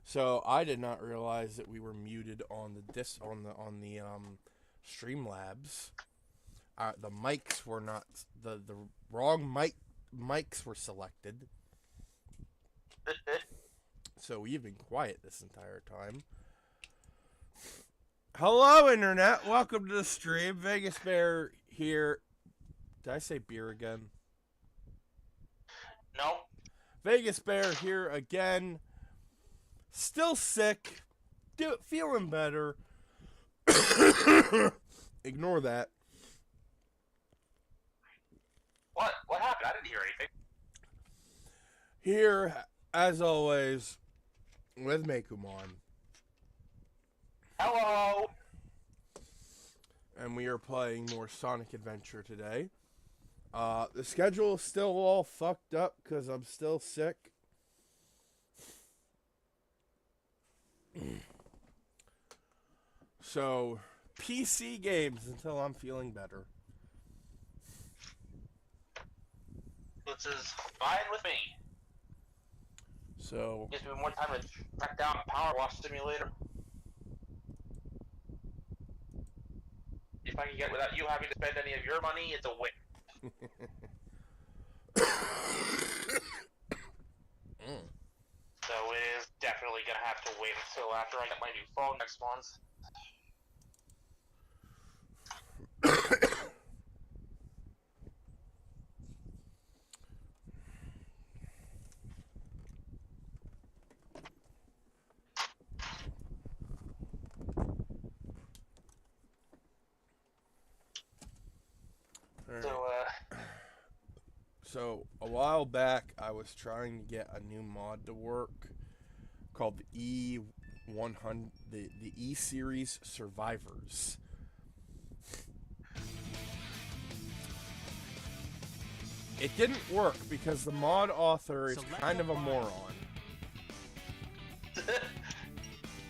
So I did not realize that we were muted on the Streamlabs. The mics were not the wrong mics were selected. So we've been quiet this entire time. Hello, Internet. Welcome to the stream. Vegas Bear here. Did I say beer again? No. Vegas Bear here again. Still sick. Feeling better. Ignore that. What happened? I didn't hear anything. Here, as always, with Mekumon. Hello. And we are playing more Sonic Adventure today. The schedule is still all fucked up because I'm still sick. So, PC games until I'm feeling better. This is fine with me. So, Gives me more time to track down Power Wash Simulator. If I can get without you having to spend any of your money, it's a win. So it is definitely gonna have to wait until after I get my new phone next month. So, a while back, I was trying to get a new mod to work called the E100, the E-Series Survivors. It didn't work because the mod author is kind of a moron.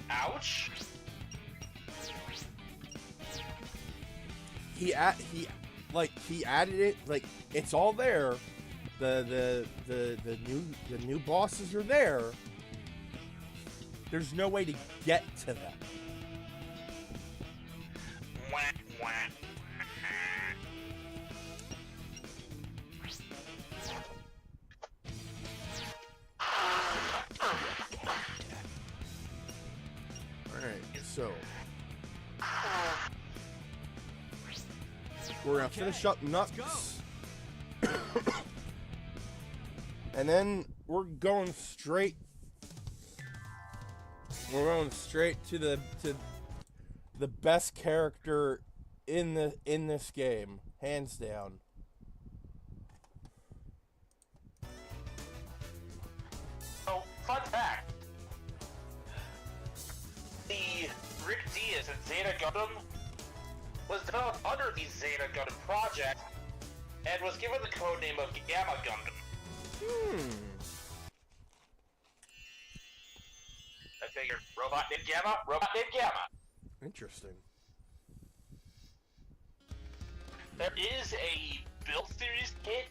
Ouch. He added it, like, it's all there. The new bosses are there. There's no way to get to them. Alright, so we're gonna finish up Nuts. And then we're going straight to the best character in this game, hands down. Oh, fun fact. The Rick Diaz and Zeta Gundam was developed under the Zeta Gundam project and was given the codename of Gamma Gundam. I figured robot named Gamma. Interesting. There is a Build Series kit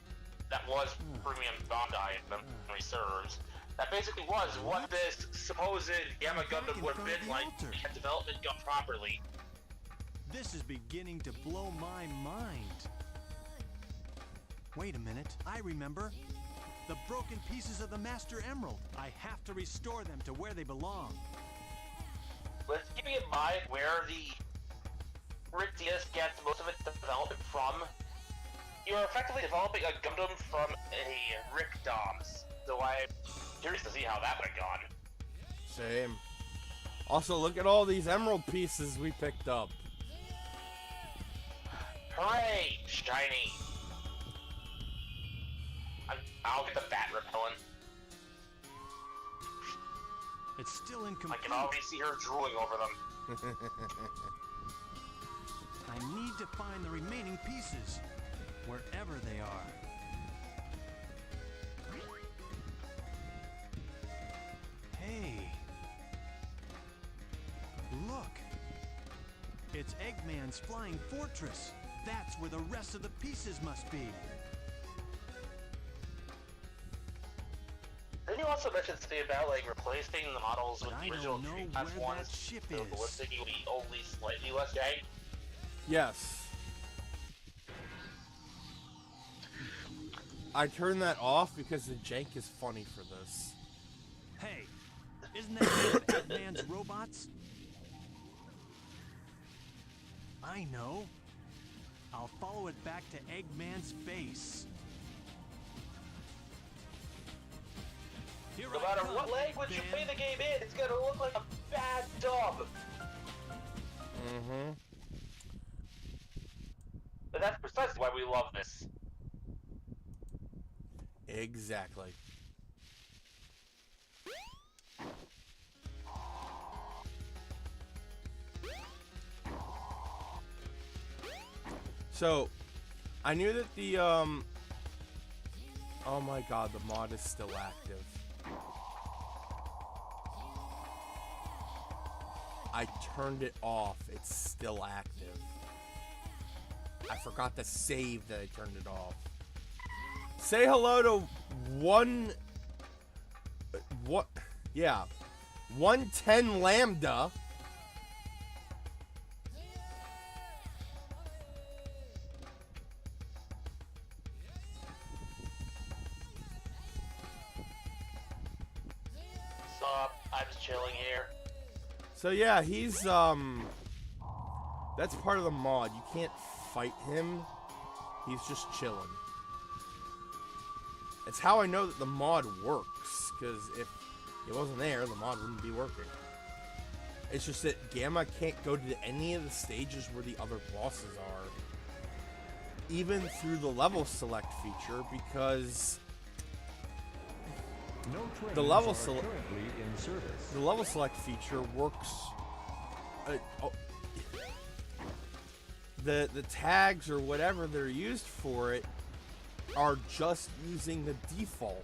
that was premium Bandai if memory serves. That basically was what this supposed Gamma Gundam would have been like had development gone properly. This is beginning to blow my mind. Wait a minute, I remember. The broken pieces of the Master Emerald. I have to restore them to where they belong. Let's keep in mind where the Rick Diaz gets most of its development from. You are effectively developing a Gundam from a Rick DOMs, so I'm curious to see how that would have gone. Same. Also, look at all these emerald pieces we picked up. Hooray! Shiny! I'll get the bat repellent. It's still incomplete. I can already see her drooling over them. I need to find the remaining pieces, wherever they are. Hey! Look! It's Eggman's flying fortress. That's where the rest of the pieces must be. also mentioned something about like replacing the models with But I the original don't know Dreamcast where ones. that ship So is. ballistic will be only slightly less jank. Yes. I turned that off because the jank is funny for this. Hey, isn't that one of Eggman's robots? I know. I'll follow it back to Eggman's base. Here No I matter come, what language you Eggman. play the game in, it's gonna look like a bad dub. Mm-hmm. But that's precisely why we love this. Exactly. So, I knew that the, oh my god, the mod is still active. I turned it off. It's still active. I forgot to save that I turned it off. Say hello to 110 Lambda. Sup, I'm just chilling here. So yeah, he's that's part of the mod. You can't fight him. He's just chilling. It's how I know that the mod works, because if it wasn't there, the mod wouldn't be working. It's just that Gamma can't go to any of the stages where the other bosses are, even through the level select feature, because No trains the level are select currently in service. the level select feature works. The tags or whatever they're used for it are just using the default.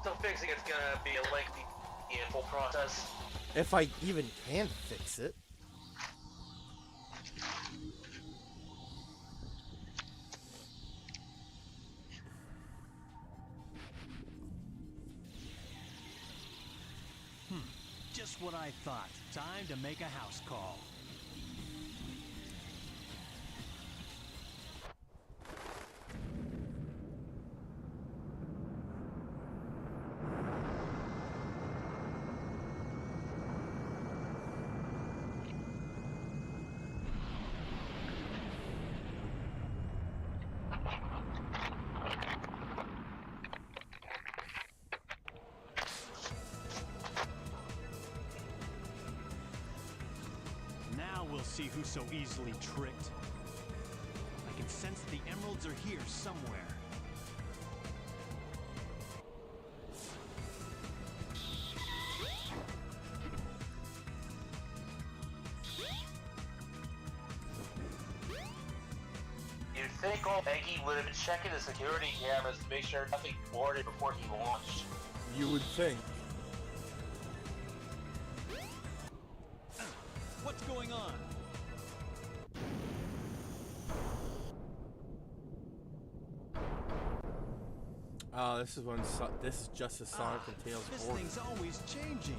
So fixing it's gonna be a lengthy info process. If I even can fix it. Just what I thought. Time to make a house call. Now we'll see who's so easily tricked. I can sense the emeralds are here somewhere. You'd think old Eggy would have been checking the security cameras to make sure nothing boarded before he launched. You would think. What's going on? This is when this is just as Sonic and Tails This board. thing's always changing.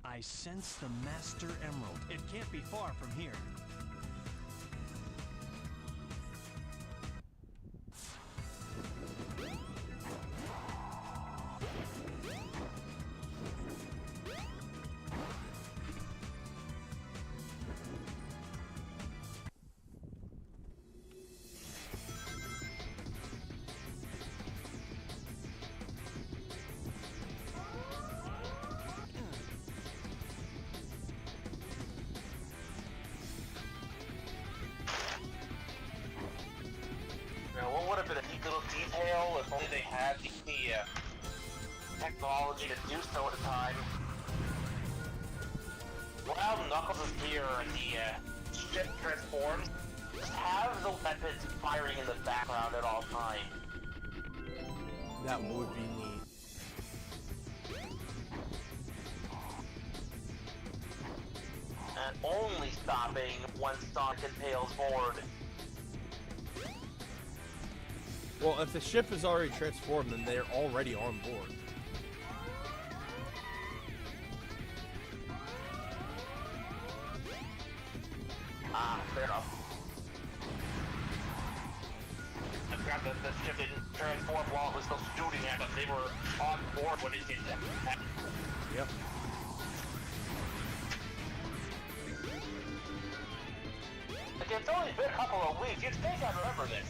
I sense the Master Emerald. It can't be far from here. Now, what would have been a neat little detail if only they had the technology to do so at the time? While Knuckles is here and the ship transforms, just have the weapons firing in the background at all times. That would be neat. And only stopping when Sonic and Tails board. Well, if the ship is already transformed, then they're already on board. Ah, fair enough. I forgot that the ship didn't transform while it was still shooting at them. They were on board when it did that. Yep. Like, it's only been a couple of weeks. You'd think I'd remember this.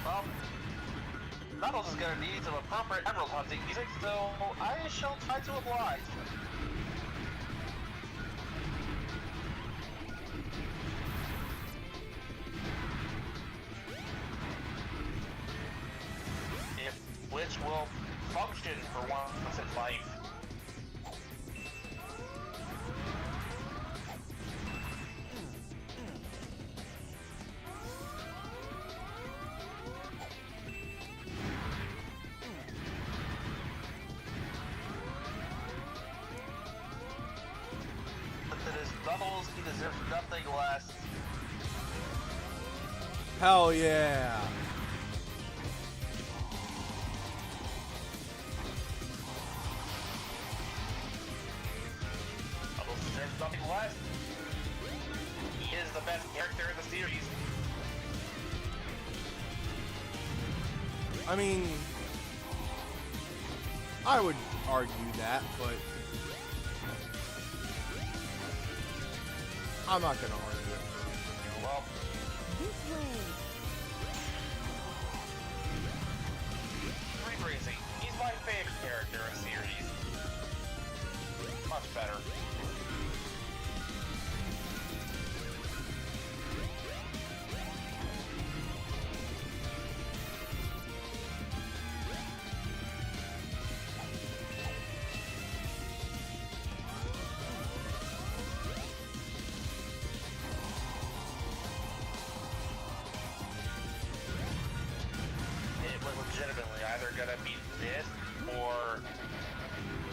Well, Knuckles is gonna need some appropriate emerald hunting music, so I shall try to oblige. Which will function for once in life. But it is Knuckles, he deserves nothing less. Hell yeah. Knuckles deserves nothing less. He is the best character in the series. I mean, I would argue that, but I'm not gonna argue it. Well, This way. Ray Breezy, he's my favorite character in the series. Much better. It was legitimately either gonna be this or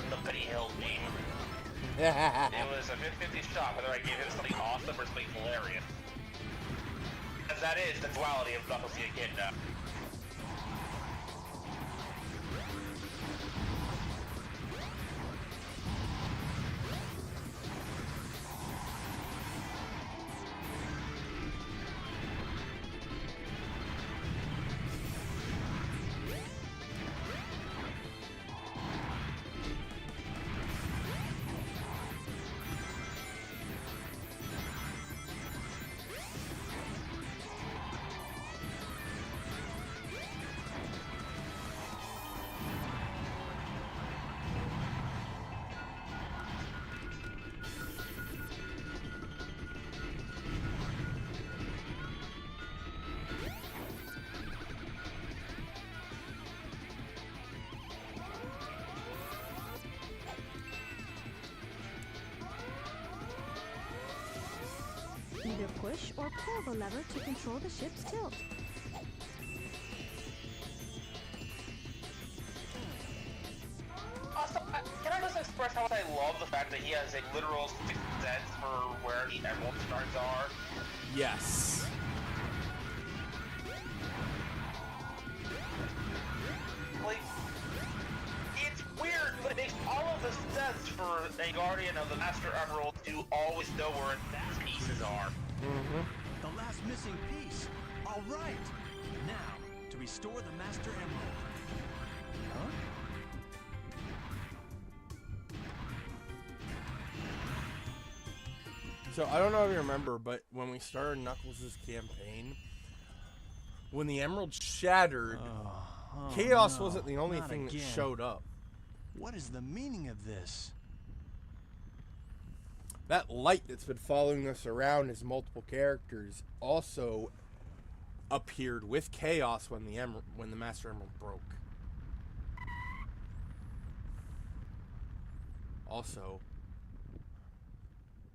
the Benny Hill meme. It was a 50-50 shot whether I gave him something awesome or something hilarious. As that is the duality of Knuckles the Echidna. Either push or pull the lever to control the ship's tilt. Also, can I just express how much I love the fact that he has a literal 6 cents for where the emerald stars are? Yes. Like, it's weird, but it makes all of the sense for a Guardian of the Master Emerald to always know where its pieces are. Mm-hmm. The last missing piece. All right. Now, to restore the Master Emerald. Huh? So I don't know if you remember, but when we started Knuckles' campaign, when the emerald shattered, Oh, Chaos no, wasn't the only not thing that again. showed up. What is the meaning of this? That light that's been following us around as multiple characters also appeared with Chaos when the Master Emerald broke. Also,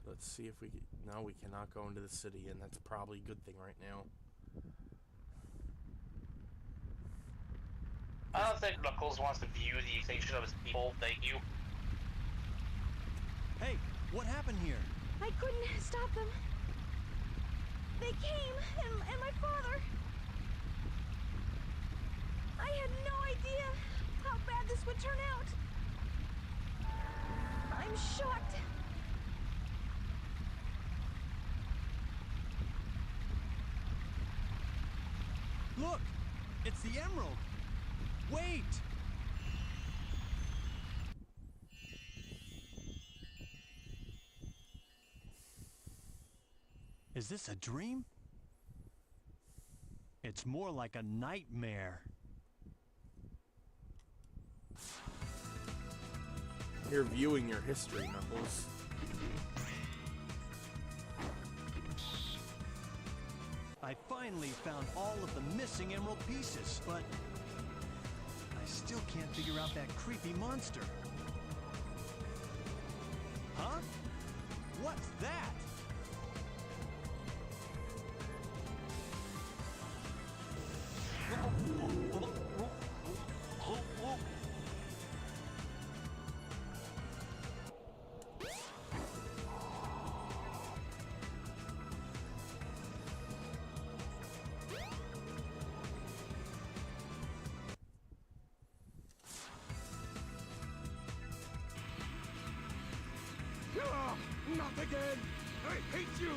let's see if we can... No, we cannot go into the city, and that's probably a good thing right now. I don't think Knuckles wants to view the extinction of his people. Thank you. Hey, what happened here? I couldn't stop them. They came, and my father. I had no idea how bad this would turn out. I'm shocked. Look! It's the Emerald! Wait! Is this a dream? It's more like a nightmare. You're viewing your history, Knuckles. I finally found all of the missing emerald pieces, but I still can't figure out that creepy monster. Huh? What's that? Not again! I hate you!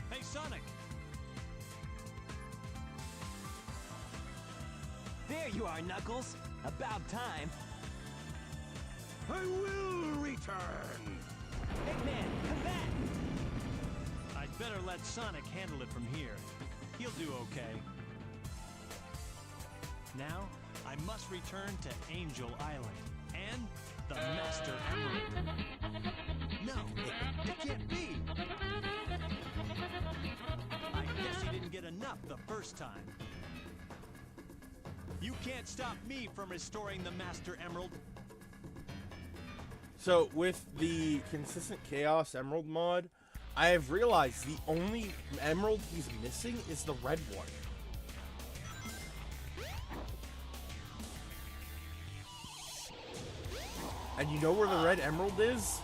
Hey, Sonic! There you are, Knuckles. About time. I will return! Eggman, come back! I'd better let Sonic handle it from here. He'll do okay. Now, I must return to Angel Island and the Master Emerald. No, it can't be! I guess he didn't get enough the first time. You can't stop me from restoring the Master Emerald. So, with the consistent Chaos Emerald mod, I have realized the only emerald he's missing is the red one. And you know where the red emerald is?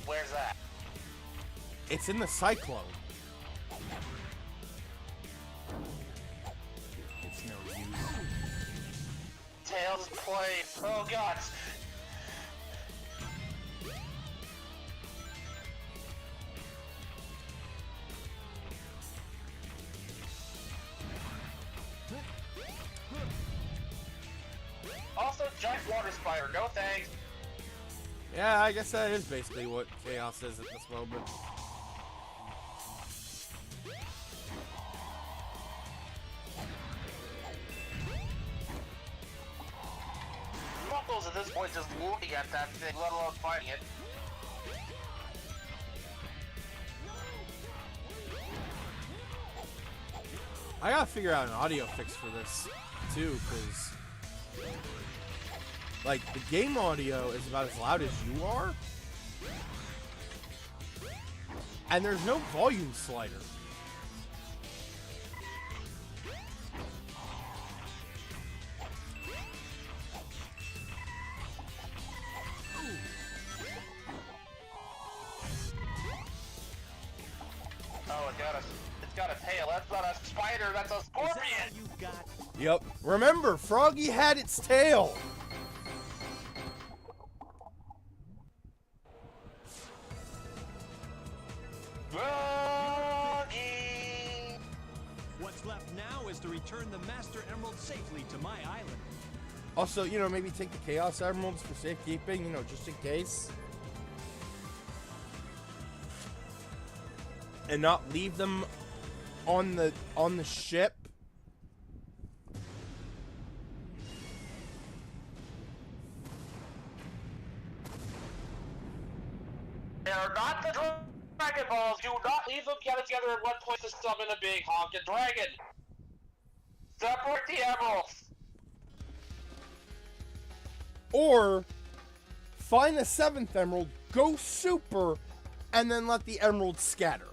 Where's that? It's in the Cyclone. It's no use. Tails play. Oh god. Also, giant water spider. No thanks. Yeah, I guess that is basically what Chaos is at this moment. Knuckles at this point just looking at that thing, let alone fighting it. I gotta figure out an audio fix for this, too, because... like, the game audio is about as loud as you are. And there's no volume slider. Oh, it's got a tail. That's not a spider, that's a Is that all scorpion! you got? Yep. Remember, Froggy had its tail. Froggy! What's left now is to return the Master Emerald safely to my island. Also, you know, maybe take the Chaos Emeralds for safekeeping, you know, just in case. And not leave them on the ship They're not the Dragon Balls. Do not leave them together in one place to summon a big honking dragon. Separate the emeralds. Or find the 7th emerald, go super, and then let the emeralds scatter.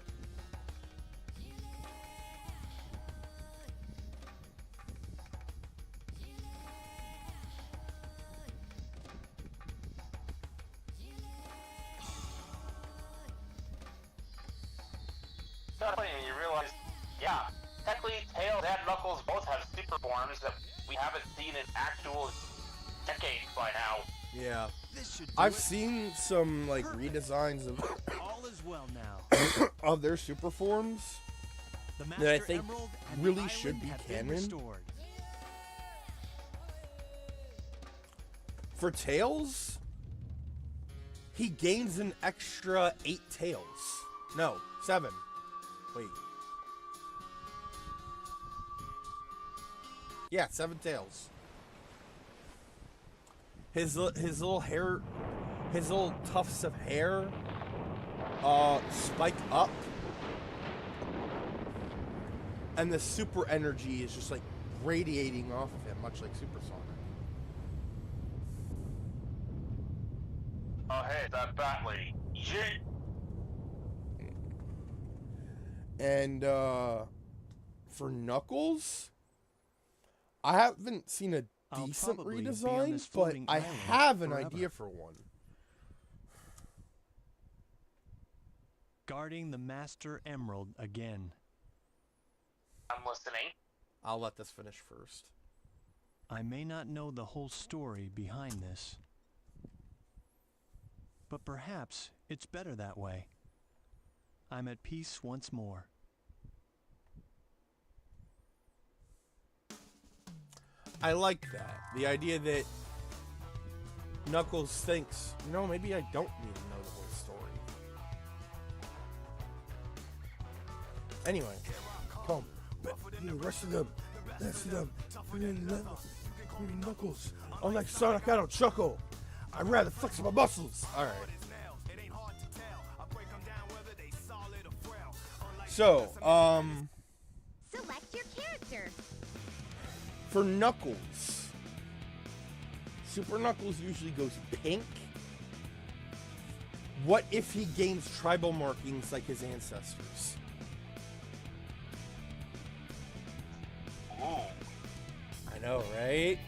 Suddenly you realize, yeah, technically Tails and Knuckles both have super forms that we haven't seen in actual decades by now. Yeah. This should do I've it. seen some, like, redesigns of, All is well now. of their super forms. The That I Master think Emerald and really the should island be have been canon. restored. For Tails, he gains an extra 8 tails. No, 7. Wait. Yeah, 7 tails. His little hair, his little tufts of hair, spike up, and the super energy is just like radiating off of him, much like Supersonic. Oh hey, that bat lady. Yeet. And for Knuckles, I haven't seen a I'll decent probably be on redesign, this but floating I island have an forever. idea for one. Guarding the Master Emerald again. I'm listening. I'll let this finish first. I may not know the whole story behind this, but perhaps it's better that way. I'm at peace once more. I like that. The idea that Knuckles thinks, you know, maybe I don't need to know the whole story. Anyway, come. The rest of them. Knuckles. Unlike Sonic, I don't chuckle. I'd rather flex my muscles. Alright. So, Select your character. for Knuckles, Super Knuckles usually goes pink. What if he gains tribal markings like his ancestors? Ooh. I know, right?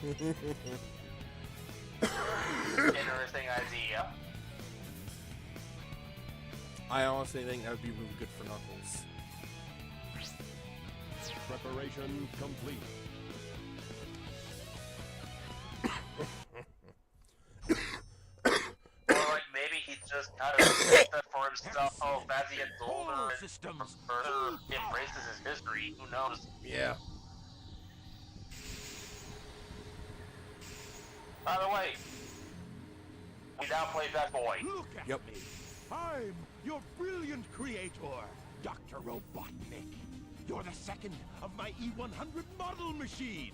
Interesting idea. I honestly think that would be really good for Knuckles. Preparation complete. Or like maybe he just kind of did that for himself as he gets older and further embraces his history. Who knows? Yeah. By the way, we now play Best Boy. Look at Yep. me. I'm your brilliant creator, Dr. Robotnik. You're the second of my E100 model machines.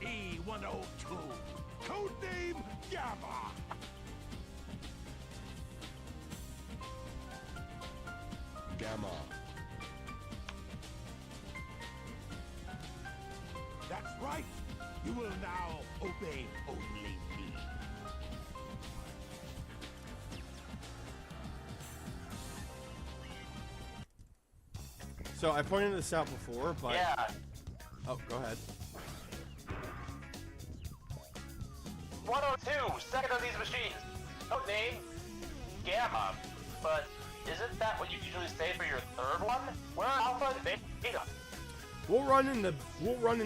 E102, codename Gamma. Gamma. That's right. You will now obey only me. So I pointed this out before, but Yeah, oh, go ahead. 102, second of these machines. Codename Gamma. But isn't that what you usually say for your third one? Where are Alpha and Beta? We'll run in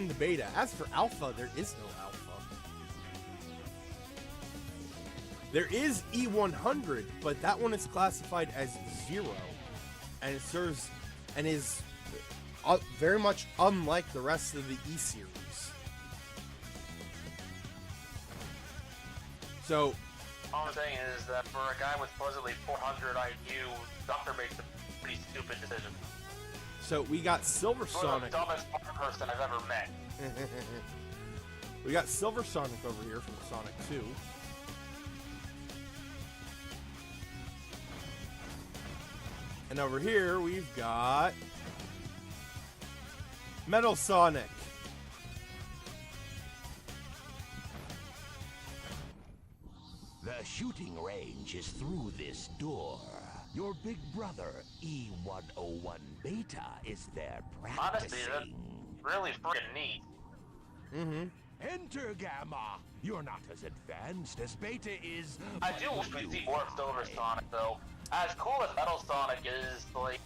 the beta. As for Alpha, there is no Alpha. There is E100, but that one is classified as 0, and it serves and is very much unlike the rest of the E series. So All I'm saying is that for a guy with supposedly 400 IQ, Doctor makes a pretty stupid decision. we got Silver Sort of the Sonic. dumbest person I've ever met. We got Silver Sonic over here from Sonic 2. And over here, we've got Metal Sonic. The shooting range is through this door. Your big brother, E101 Beta, is there Honestly, that's practicing. really freaking neat. Mm-hmm. Enter, Gamma. You're not as advanced as Beta is. I do wish we'd see more of Silver Sonic, though. As cool as Metal Sonic is, like,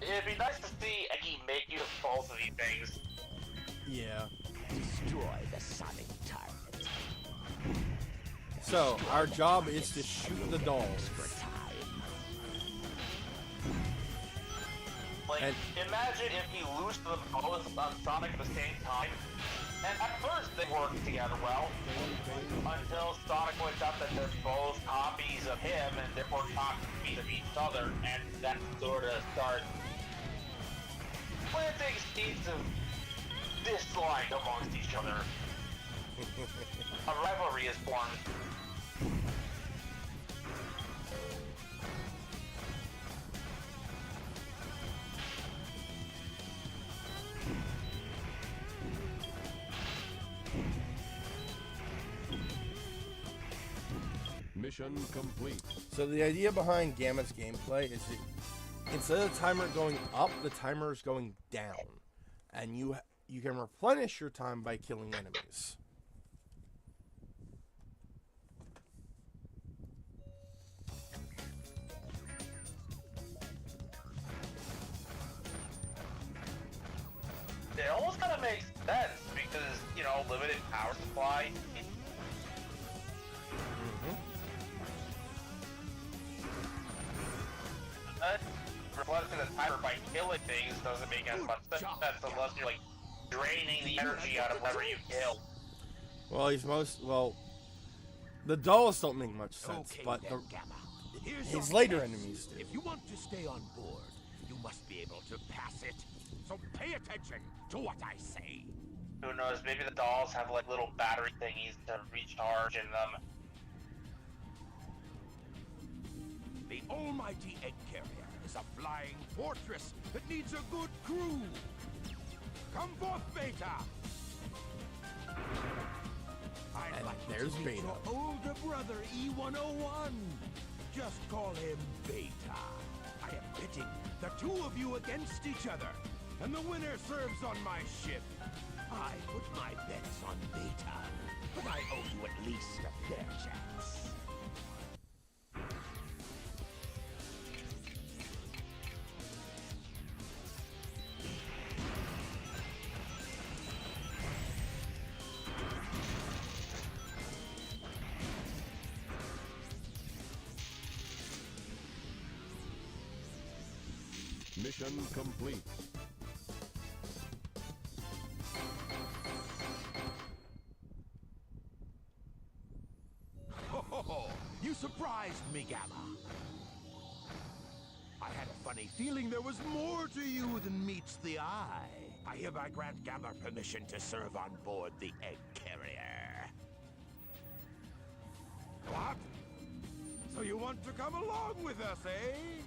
it'd be nice to see Eggy make use of both of these things. Yeah. Destroy the Sonic target. So, our job is to shoot the dolls. For time. Like, And- imagine if he loosed them both on Sonic at the same time. And at first they worked together well, until Sonic points out that they're both copies of him and therefore copies of each other, and that sort of starts planting seeds of dislike amongst each other. A rivalry is formed. Mission complete. So the idea behind Gamma's gameplay is that instead of the timer going up, the timer is going down, and you can replenish your time by killing enemies. It almost kind of makes sense because, you know, limited power supply. Replenishing the timer by killing things doesn't make as much sense unless you're like draining the energy out of whatever you kill. Well, the dolls don't make much sense, Okay, but then, Gamma. Here's his your later test. enemies do. If you want to stay on board, you must be able to pass it. So pay attention to what I say. Who knows, maybe the dolls have like little battery thingies to recharge in them. The almighty Egg Carrier is a flying fortress that needs a good crew. Come forth, Beta. I'd And like you there's to meet Beta. your older brother, E101. Just call him Beta. I am pitting the two of you against each other, and the winner serves on my ship. I put my bets on Beta, but I owe you at least a fair chance. Mission complete. Oh, you surprised me, Gamma. I had a funny feeling there was more to you than meets the eye. I hereby grant Gamma permission to serve on board the Egg Carrier. What? So you want to come along with us, eh?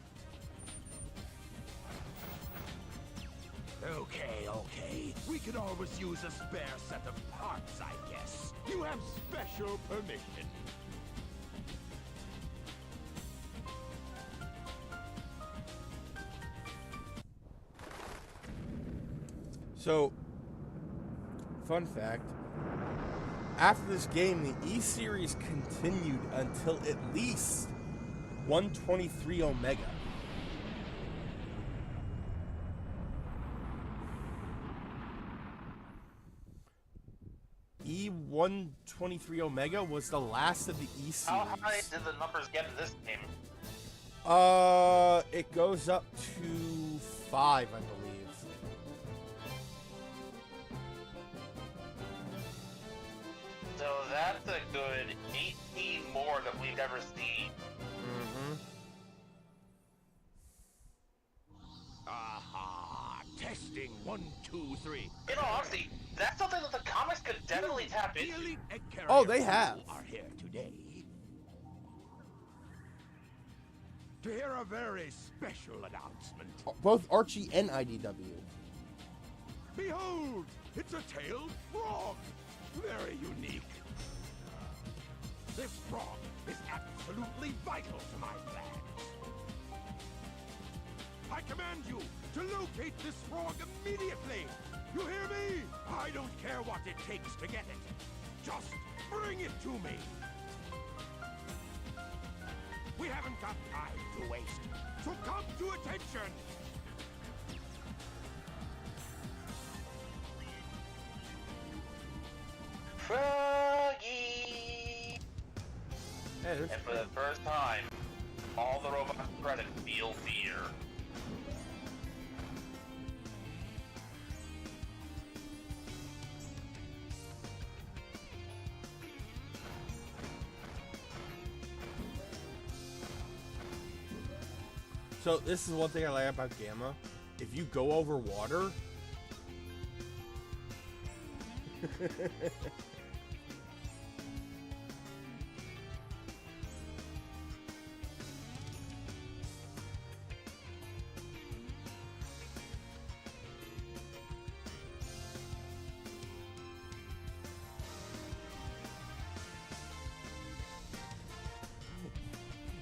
Okay. We could always use a spare set of parts, I guess. You have special permission. So, fun fact, after this game, the E-Series continued until at least 123 Omega. E123 Omega was the last of the E-Series. How high did the numbers get in this game? It goes up to 5, I believe. So that's a good 18 more that we've ever seen. Mm-hmm. Aha! Testing 1, 2, 3. In all honesty, that's something that the comics could definitely tap The into. elite egg carrier Oh, they crew have. are here today to hear a very special announcement. Both Archie and IDW. Behold, it's a tailed frog. Very unique. This frog is absolutely vital to my plans. I command you to locate this frog immediately. You hear me? I don't care what it takes to get it. Just bring it to me. We haven't got time to waste, so come to attention. Froggy! Hey, there's And for the first time, all the robots present feel fear. So this is one thing I like about Gamma. If you go over water,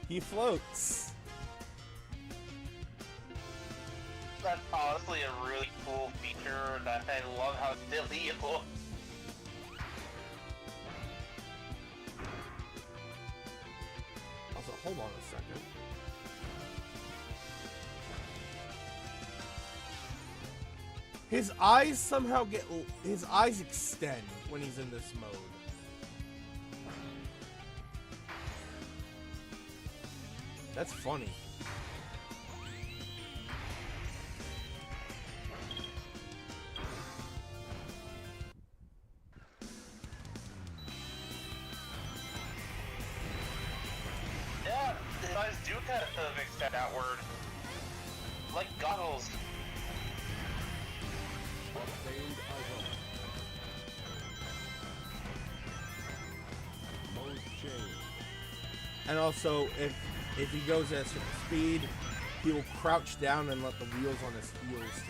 he floats. That's honestly a really cool feature, and I love how silly it looks. Also, hold on a second. His eyes somehow his eyes extend when he's in this mode. That's funny. Yeah, his eyes do kind of extend outward. Like goggles. Obtained item. Mode change. And also, if he goes at a certain speed, he will crouch down and let the wheels on his heels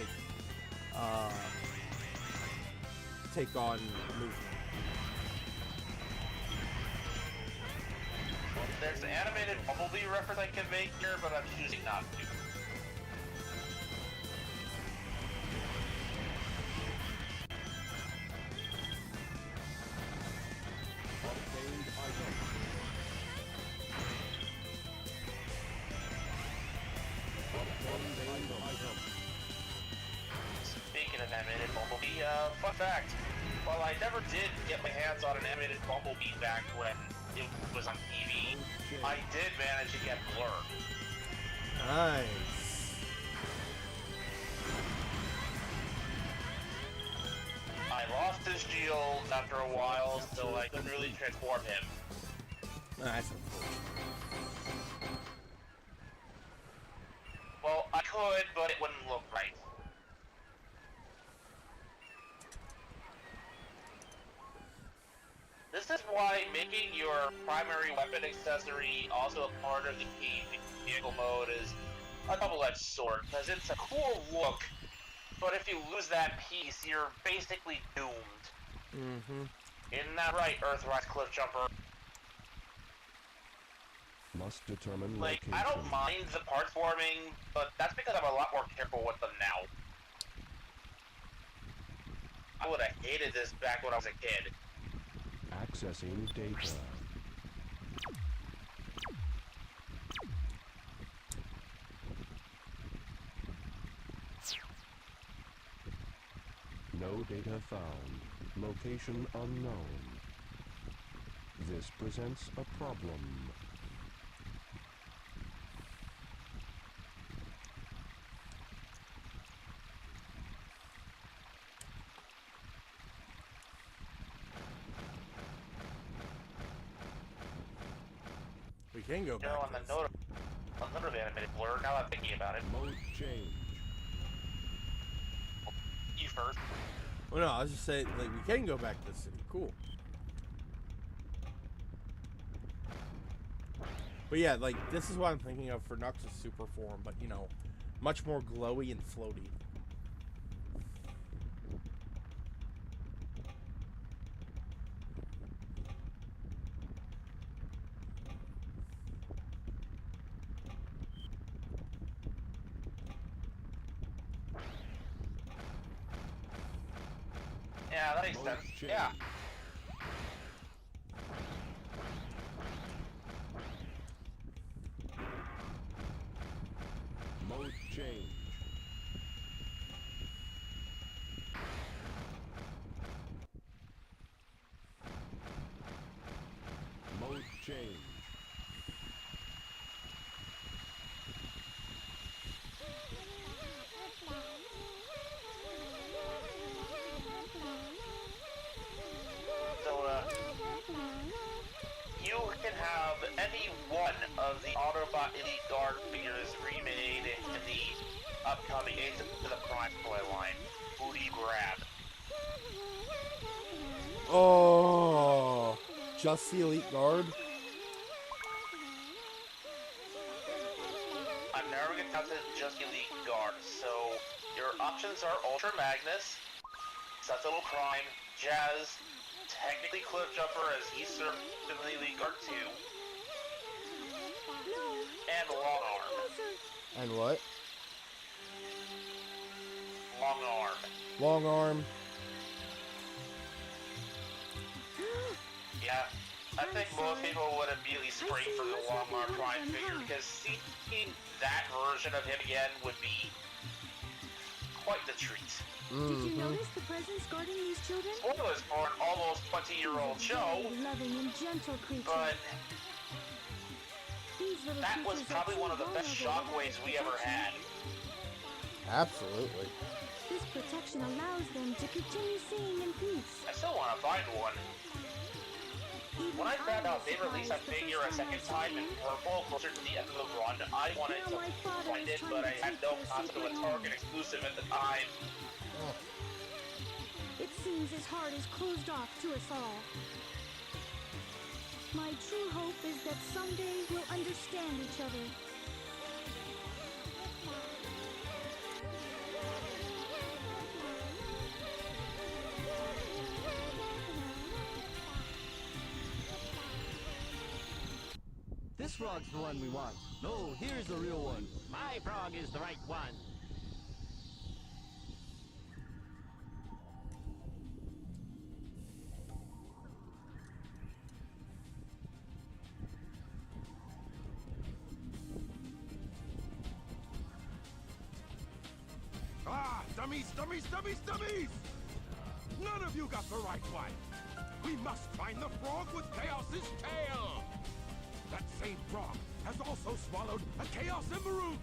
take on movement. There's an animated Bumblebee reference I can make here, but I'm choosing not to. Obtained item. Obtained item. Speaking of animated Bumblebee, fun fact. While I never did get my hands on an animated Bumblebee back when it was on TV, I did manage to get Blur. Nice. I lost his shield after a while, so I couldn't really transform him. That's cool. Well, I could, but it wouldn't look right. This is why making your primary weapon accessory also a part of the key vehicle mode is a double-edged sword, because it's a cool look, but if you lose that piece, you're basically doomed. Mm-hmm. Isn't that right, Earthrise Cliffjumper? Must determine Like, location. I don't mind the parts warming, but that's because I'm a lot more careful with them now. I would have hated this back when I was a kid. Accessing data. No data found. Location unknown. This presents a problem. We can go You back. know, on to the this. note of animated Blur, now that I'm thinking about it, Mode change. first. Well, no, I was just saying, like, we can go back to the city. Cool. But yeah, like, this is what I'm thinking of for Nux's super form, but, you know, much more glowy and floaty. Yeah, that makes sense. Yeah. Mode change. Mode change. So, you can have any one of the Autobot Elite Guard figures remade in the upcoming Ace of the Prime toy line. Who do you grab? Oh, just the Elite Guard? I'm narrowing it down to just Elite Guard, so your options are Ultra Magnus, Sentinel Prime, Jazz, technically Cliffjumper as he served in the Elite Guard 2, and Long Arm. And what? Long Arm. Long Arm. Yeah, I think most people would immediately spring for the Long Arm Prime figure because seeing that version of him again would be quite the treat. Did you notice the presence guarding these children? Spoilers for an almost 20-year-old show, Loving and gentle creatures. but These little that was creatures are probably too one of the best vulnerable shockwaves we ever without had. Absolutely. This protection allows them to continue seeing in peace. I still want to find one. Even When I found out was they released that surprised the figure a first second I time in saw it. purple closer to the end of the run, I wanted to find it, but I had no concept of a Target exclusive at the time. It seems his heart is closed off to us all. My true hope is that someday we'll understand each other. This frog's the one we want. No, here's the real one. My frog is the right one. Ah, dummies, dummies, dummies, dummies! None of you got the right one. We must find the frog with Chaos's tail. That same frog has also swallowed a Chaos Emerald.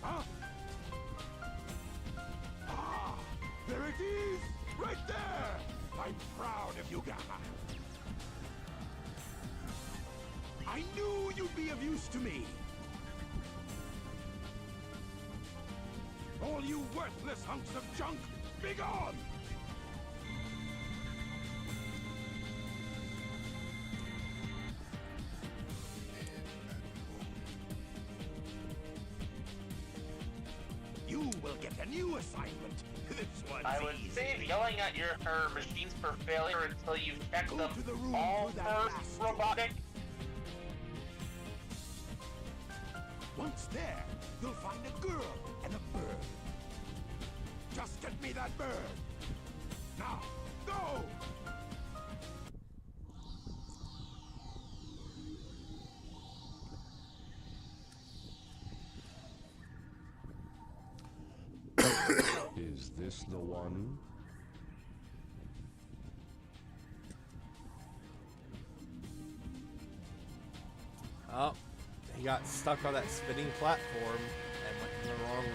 Huh? Ah, there it is, right there. I'm proud of you guys. I knew you'd be of use to me. All you worthless hunks of junk, be gone! You will get a new assignment. This one's I would easy. save yelling at her machines for failure until you've checked Go them to the room all for that first, last robotic. Once there, you'll find a girl and a bird. Just get me that bird. Now, go! Is this the one? Oh, he got stuck on that spinning platform and went in the wrong room.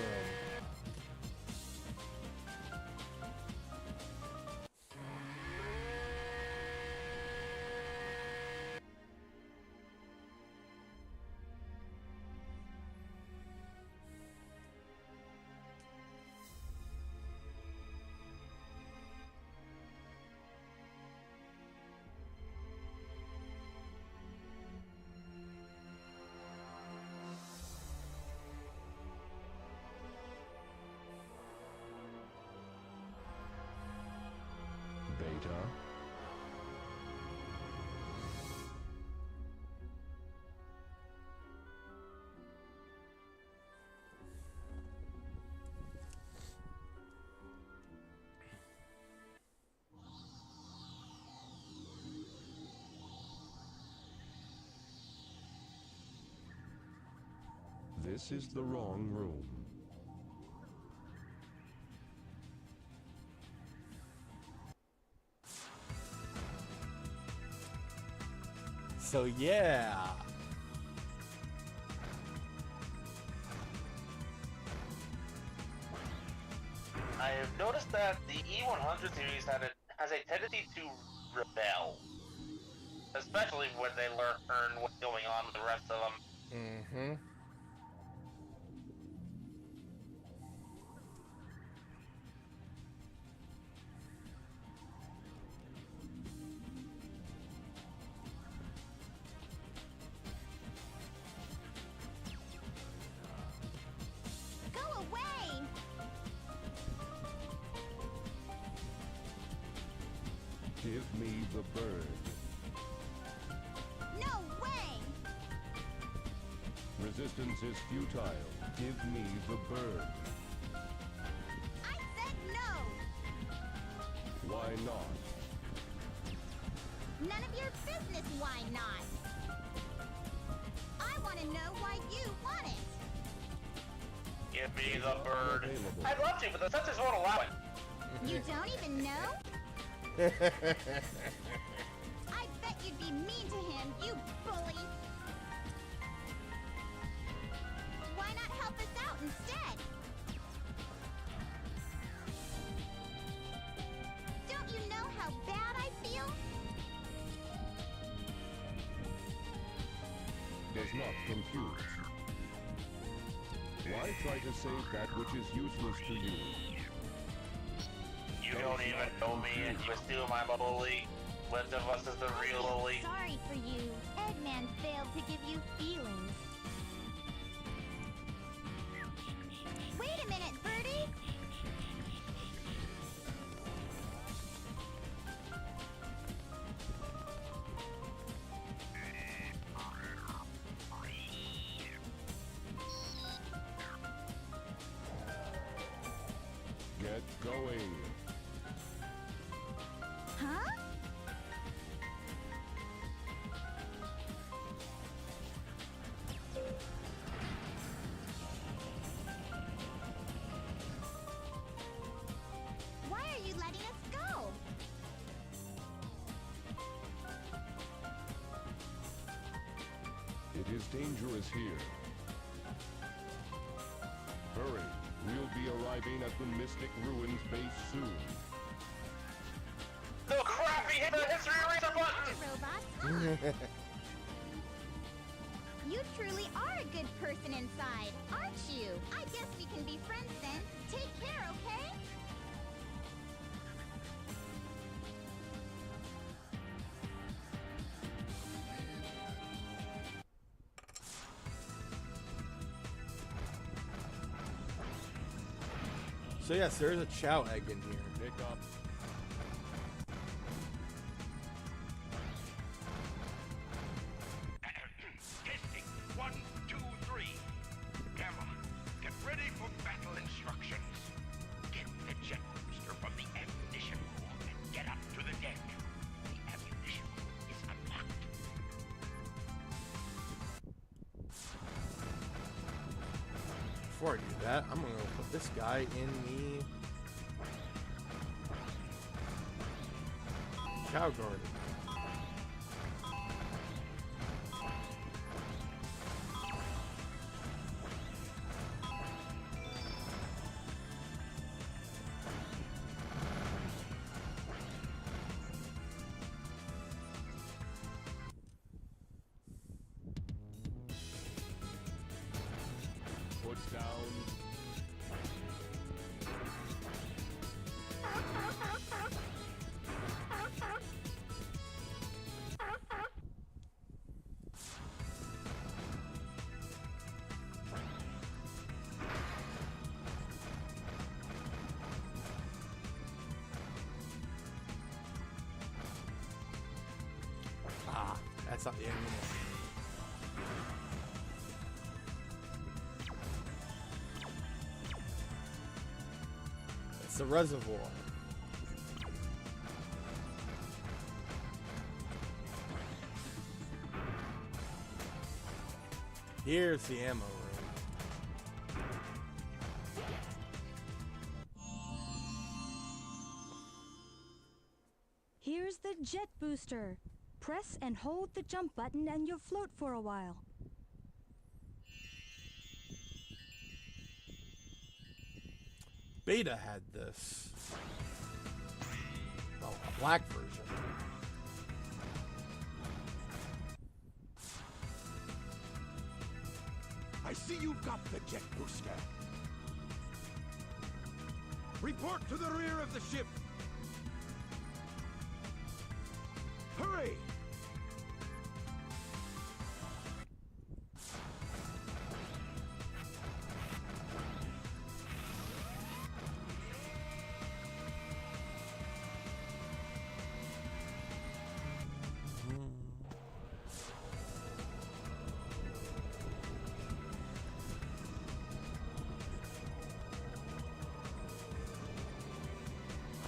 Beta. This is the wrong room. So yeah. I have noticed that the E100 series has a tendency to rebel. Especially when they learn what's going on with the rest of them. Mm-hmm. Go away! Give me the bird. No way! Resistance is futile. Give me the bird. I said no! Why not? None of your business why not! I want to know why you want it! Give me the bird. Available. I'd love to, but the sensors won't allow it. You don't even know? I bet you'd be mean to him, you bully! Why not help us out instead? Don't you know how bad I feel? Does not compute. Why try to save that which is useless to you? You don't even know me and you assume I'm a bully. Which of us is the real bully? Sorry for you. Eggman failed to give you feelings. Wait a minute, Birdie! Get going. Huh? Why are you letting us go? It is dangerous here. Hurry. We'll be arriving at the Mystic Ruins base soon. No crap! He hit the history eraser button! Robots. You truly are a good person inside, aren't you? I guess we can be friends then. Take care, okay? So yes, there is a Chow egg in here. Pick up. Testing. 1, 2, 3. Gamma, get ready for battle instructions. Get the jet booster from the ammunition room and get up to the deck. The ammunition room is unlocked. Before I do that, I'm gonna put this guy in the Chow Garden. Put down. That's not the ammo. It's the reservoir. Here's the ammo room. Here's the jet booster. Press and hold the jump button and you'll float for a while. Beta had this. Oh, a black version. I see you've got the jet booster. Report to the rear of the ship. Hurry!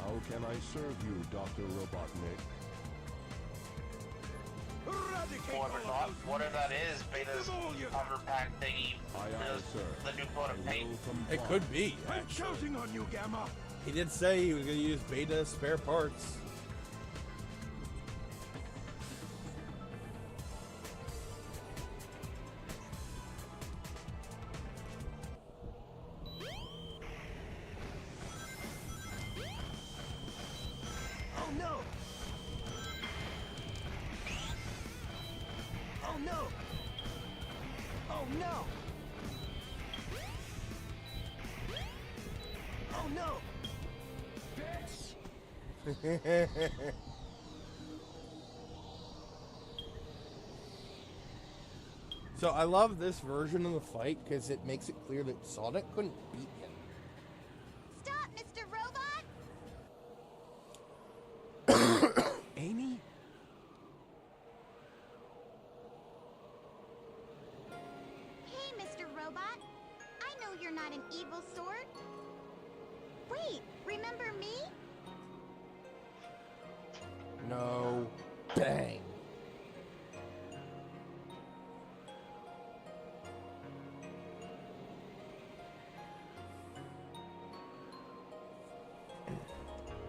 How can I serve you, Dr. Robotnik? Eradicate all Whoever of thought, those whatever that menaces. is, Beta's Give them all you cover pack thingy. Aye, aye, sir. The new coat of I paint. will comply. It could be, I'm actually. counting on you, Gamma. He did say he was going to use Beta spare parts. Oh no! Oh no! Oh no! Oh no! So I love this version of the fight because it makes it clear that Sonic couldn't beat him. Stop, Mr. Robot! Amy? Hey, Mr. Robot. I know you're not an evil sort. Wait, remember me? No. Bang.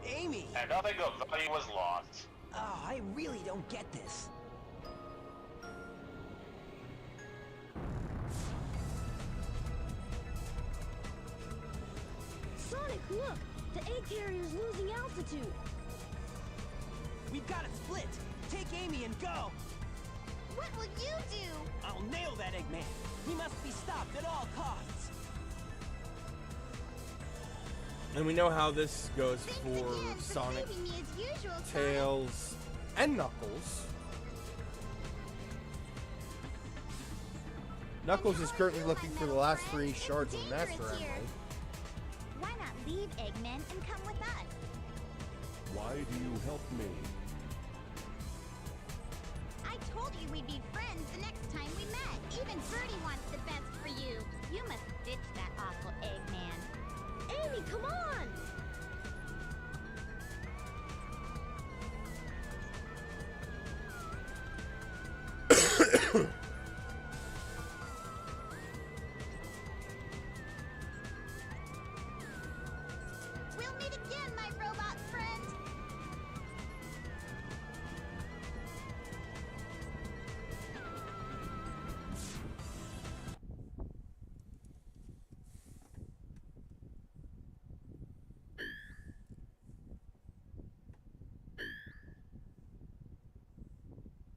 Amy! And nothing of value was lost. Oh, I really don't get this. Sonic, look! The egg carrier's losing altitude. We've got to split. Take Amy and go. What will you do? I'll nail that Eggman. He must be stopped at all costs. And we know how this goes Thanks for again for Sonic, saving me as usual, Sonic. Tails, and Knuckles. Knuckles is currently looking for the last 3 shards of Master Emerald. Why not leave Eggman and come with us? Why do you help me? I told you we'd be friends the next time we met. Even Birdie wants the best for you. You must ditch that awful Eggman. Amy, come on! We'll meet again, my robot friend.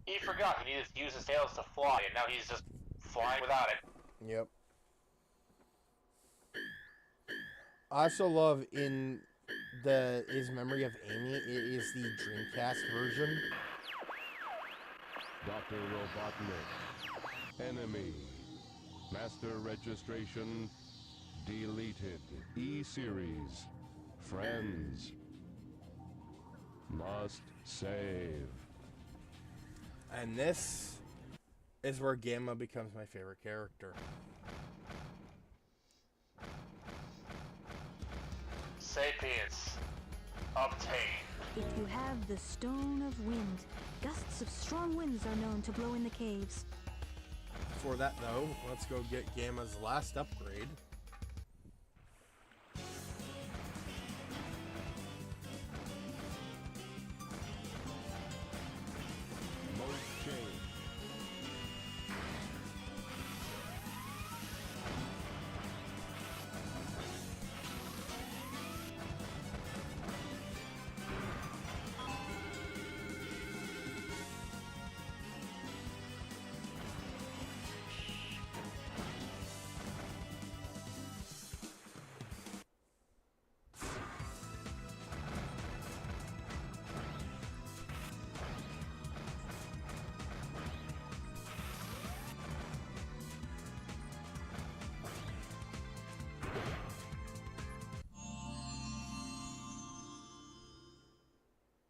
He forgot he needed to use his tails to fly, and now he's just flying without it. Yep. I also love in his memory of Amy, it is the Dreamcast version. Dr. Robotnik. Enemy. Master registration. Deleted. E-Series. Friends. Must save. And this is where Gamma becomes my favorite character. Sapience. Obtained. If you have the Stone of Wind, gusts of strong winds are known to blow in the caves. Before that, though, let's go get Gamma's last upgrade. Mode change.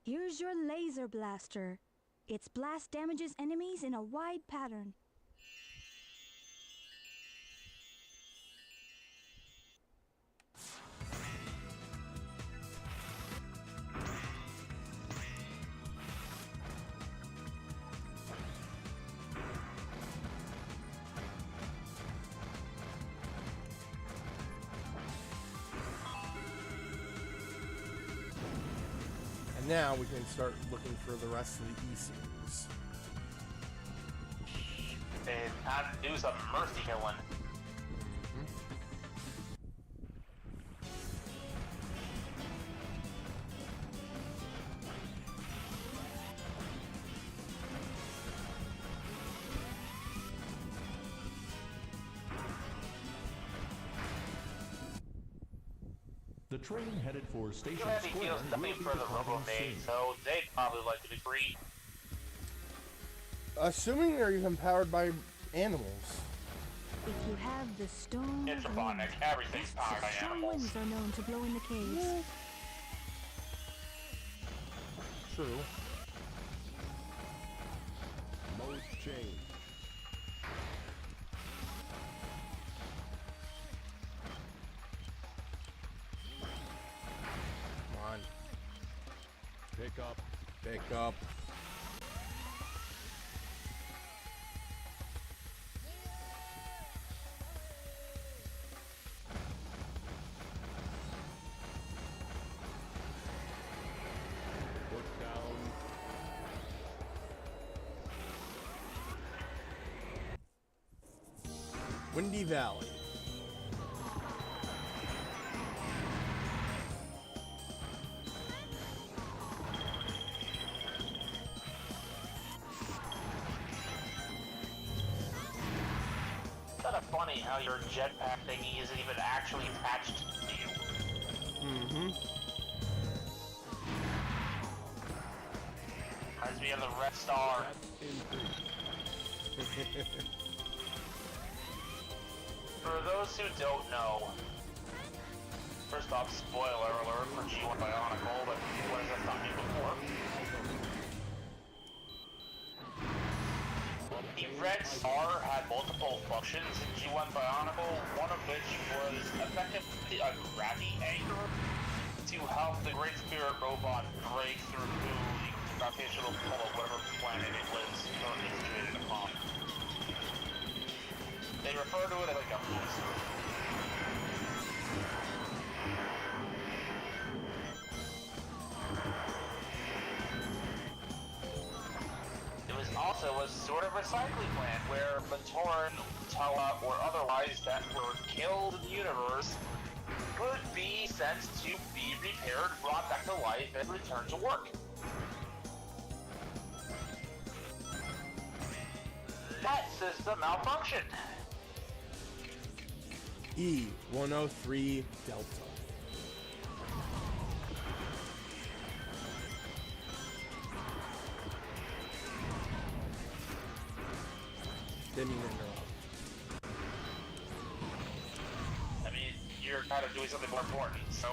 Here's your laser blaster. Its blast damages enemies in a wide pattern. And now we can start looking for the rest of the E-Series. And time to do some mercy killing. The train headed for Station Humanity Square feels will nothing be for the departing Robo-Maid, soon. so they'd probably like to agree. Assuming they're even powered by animals. If you have the Stone It's of Robotnik. Wind, Everything's gusts powered of by strong animals. winds are known to blow in the caves. True. Mode change. Come on. Pick up. Pick up. Put down. Windy Valley. It's kind of funny how your jetpack thingy isn't even actually attached to you. Mm-hmm. Reminds me of the Red Star. For those who don't know, first off, spoiler alert for G1 Bionicle, but what has that taught me before? The Red Star had multiple functions in G1 Bionicle, one of which was effectively a gravity anchor to help the Great Spirit robot break through the gravitational pull of whatever planet it was currently situated upon. They refer to it as like a booster. It was also a sort of recycling plant where Mentoran, Tala, or otherwise that were killed in the universe could be sent to be repaired, brought back to life, and returned to work. That system malfunctioned. E-103 Delta. Didn't mean to interrupt. I mean, you're kind of doing something more important, so...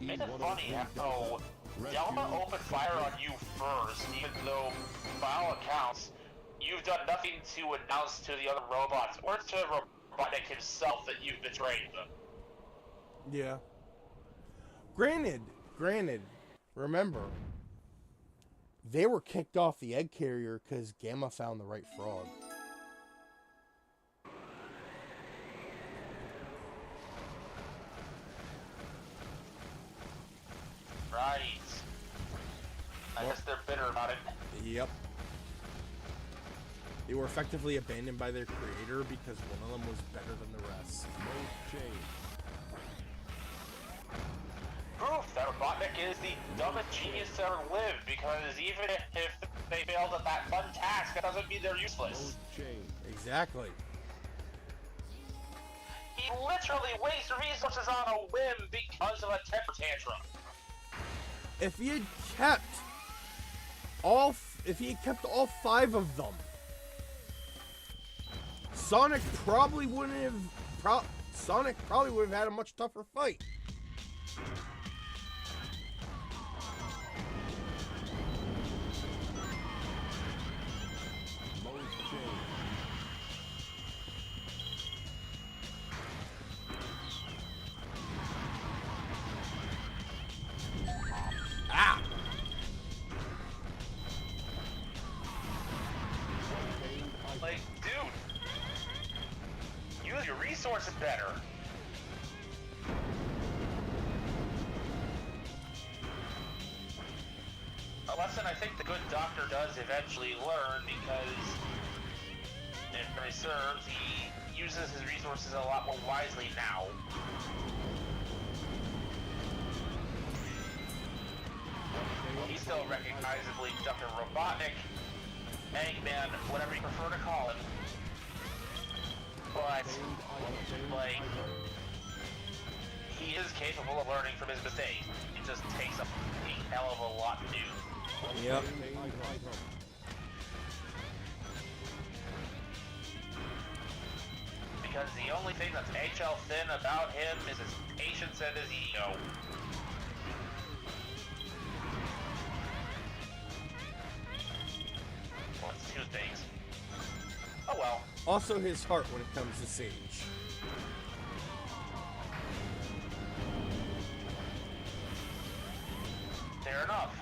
It's funny how Delta opened fire on you first, even though, by all accounts, you've done nothing to announce to the other robots or to Robotnik himself that you've betrayed them. Yeah. Granted, remember, they were kicked off the egg carrier because Gamma found the right frog. Right. I guess they're bitter about it. Yep. They were effectively abandoned by their creator because one of them was better than the rest. Proof that Robotnik is the dumbest genius to ever live, because even if they failed at that one task, that doesn't mean they're useless. Exactly. He literally wastes resources on a whim because of a temper tantrum. If he had kept all 5 of them, Sonic probably would have had a much tougher fight. Ah! Like, dude, use your resources better. A lesson I think the good doctor does eventually learn, because if memory serves, he uses his resources a lot more wisely now. He's still recognizably Dr. Robotnik, Eggman, whatever you prefer to call him. But, like, he is capable of learning from his mistakes. It just takes a hell of a lot to do. Yep. Because the only thing that's HL thin about him is his patience and his ego. Well, it's 2 things. Oh well. Also his heart when it comes to Sage. Fair enough.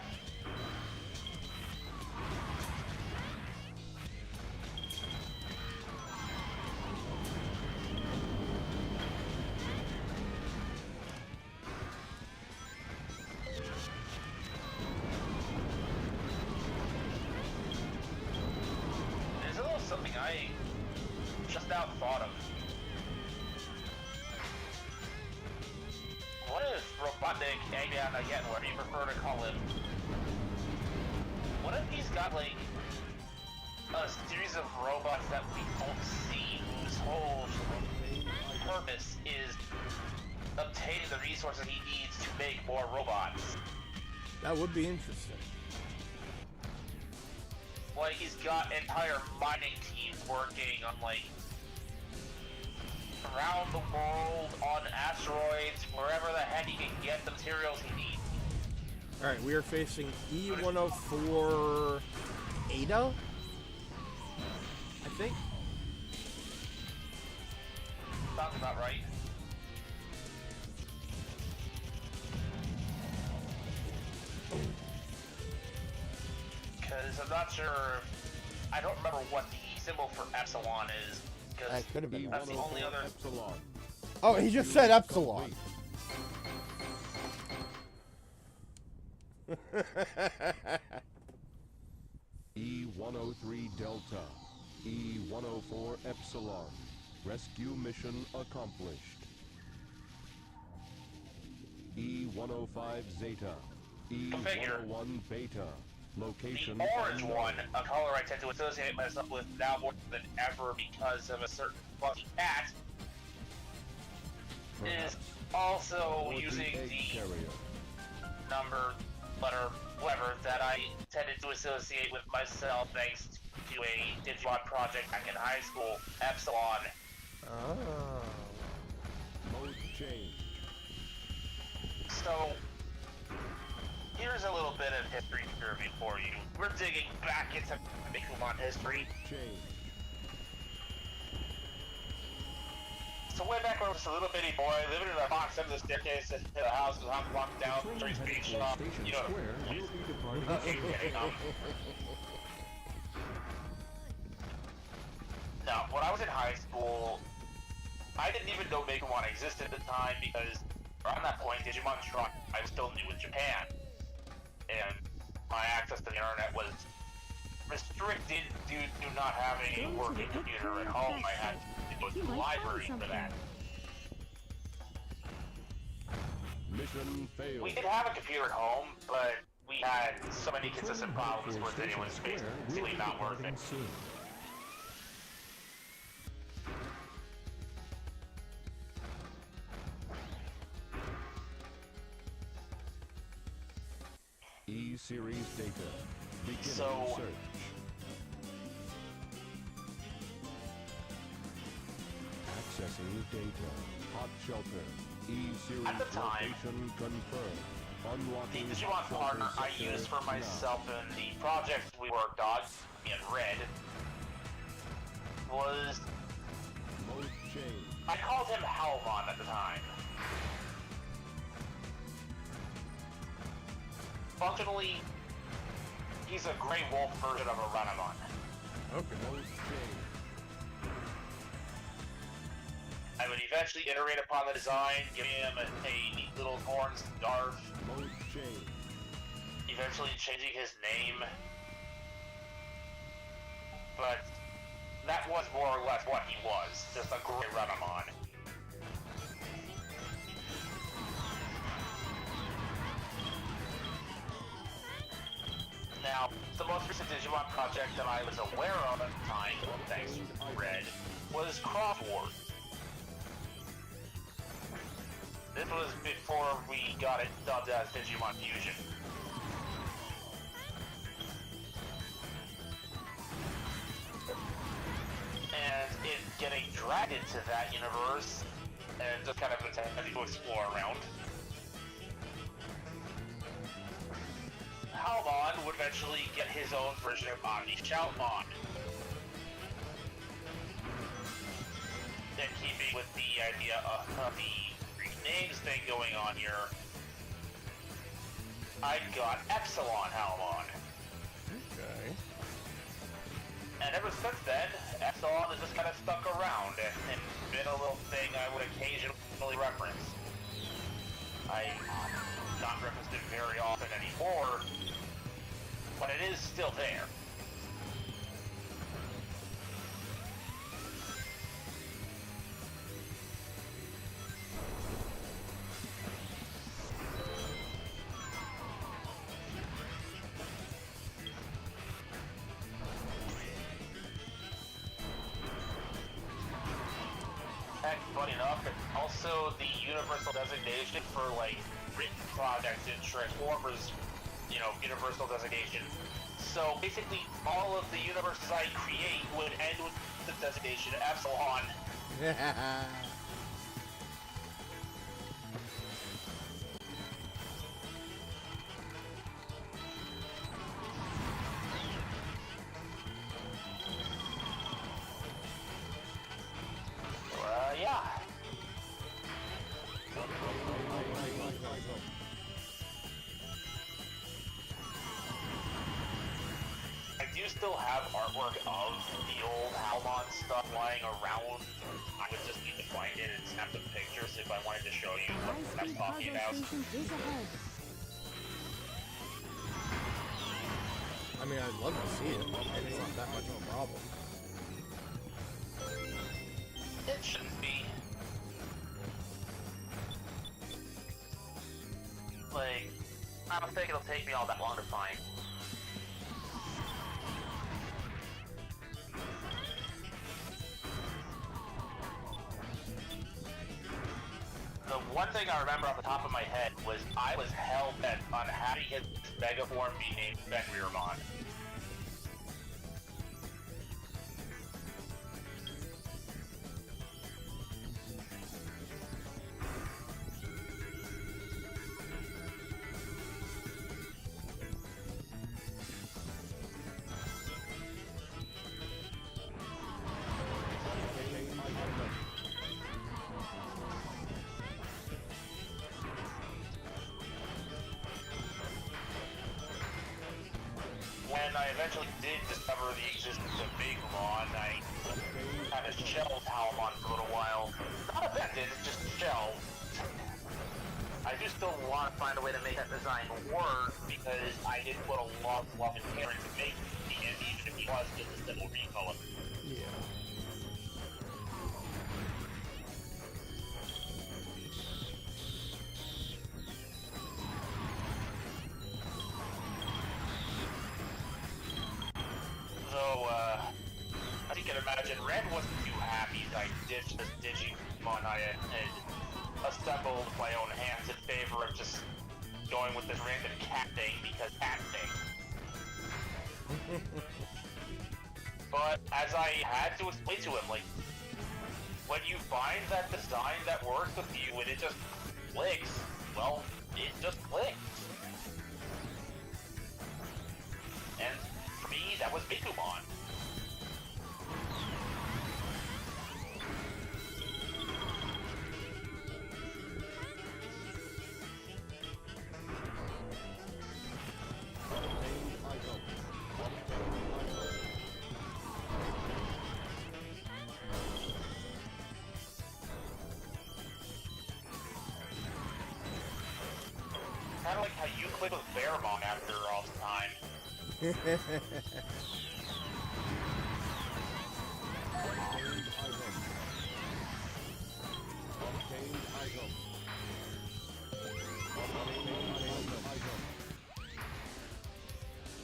There's a little something I just now thought of. What if Robotnik, Eggman, again, whatever you prefer to call him, what if he's got, like, a series of robots that we don't see, whose whole purpose is obtaining the resources he needs to make more robots? That would be interesting. Like, he's got entire mining teams working on, like, around the world, on asteroids, wherever the heck he can get the materials he needs. Alright, we are facing E-104 Ada? I think? Sounds about right. Because I'm not sure... I don't remember what the symbol for Epsilon is. That could have been that's the only other... Epsilon. Oh, he just said Epsilon. E-103 Delta. E-104 Epsilon. Rescue mission accomplished. E-105 Zeta. E-101 Beta. Location The orange unknown. one, a color I tend to associate myself with now more than ever because of a certain funky cat, is also Or using egg the carrier. number, letter, whatever, that I tended to associate with myself thanks to a Digimon project back in high school, Epsilon. Oh. Mode change. So, here's a little bit of history trivia for you. We're digging back into Bakuman history. Change. So way back when I was a little bitty boy, living in a box under the staircase at the house, and I'm walking down The the train street headed for shop. Station You know, Square will be departing okay, soon. Now, when I was in high school, I didn't even know Bakuman existed at the time because around that point, Digimon Strong, I was still new in Japan. And my access to the internet was restricted due to not having a working computer at home. I had to go to the library for that. Mission failed. We did have a computer at home, but we had so many consistent problems with it, it was basically not worth it. Soon. E-Series data. Beginning So- search. Accessing data. Hot shelter. E-Series At the time, location confirmed. The Unlocking Digimon hot shelter partner I sector used for now. myself in the project we worked on, in Red, was... Mode change. I called him Halmon at the time. Functionally, he's a Grey Wolf version of a Renamon. Okay. Mode change. I would eventually iterate upon the design, give him a neat little horn scarf, Mode change. eventually changing his name. But that was more or less what he was, just a Grey Renamon. Now, the most recent Digimon project that I was aware of at the time, thanks to Red, was Cross Wars. This was before we got it dubbed as Digimon Fusion. And it getting dragged into that universe, and just kind of attempting to explore around. Halmon would eventually get his own version of Omni Shoutmon. In keeping with the idea of the Greek names thing going on here, I got Epsilon Halmon. Okay. And ever since then, Epsilon has just kind of stuck around and been a little thing I would occasionally reference. I not referenced it very often anymore, but it is still there. Heck, funny enough, it's also the universal designation for, like, written projects in Transformers, you know, universal designation. So basically, all of the universes I create would end with the designation Epsilon. Yeah. I do still have artwork of the old Halmon stuff lying around. I would just need to find it and snap some pictures if I wanted to show you what I'm High-speed talking cargo about. station is ahead. I mean, I'd love to see it. It's not that much of a problem. It shouldn't be. Like, I don't think it'll take me all that long to find. The one thing I remember off the top of my head was I was hell-bent on having his Megaform be named Fenrirmon. eventually did discover the existence of Bigumon, I kind of shelved Palmon for a little while. Not affected, just shelved. I do still want to find a way to make that design work, because I did put a lot of love and care into making it, even if he was just a simple recolor. Yeah. So, as you can imagine, Red wasn't too happy that I ditched this Digimon I had assembled with my own hands in favor of just going with this random cat thing because cat thing. But as I had to explain to him, like, when you find that design that works with you and it just clicks, well, it just clicks. And for me, that was Bigumon. Kind of like how you click with Bearmon after all the time.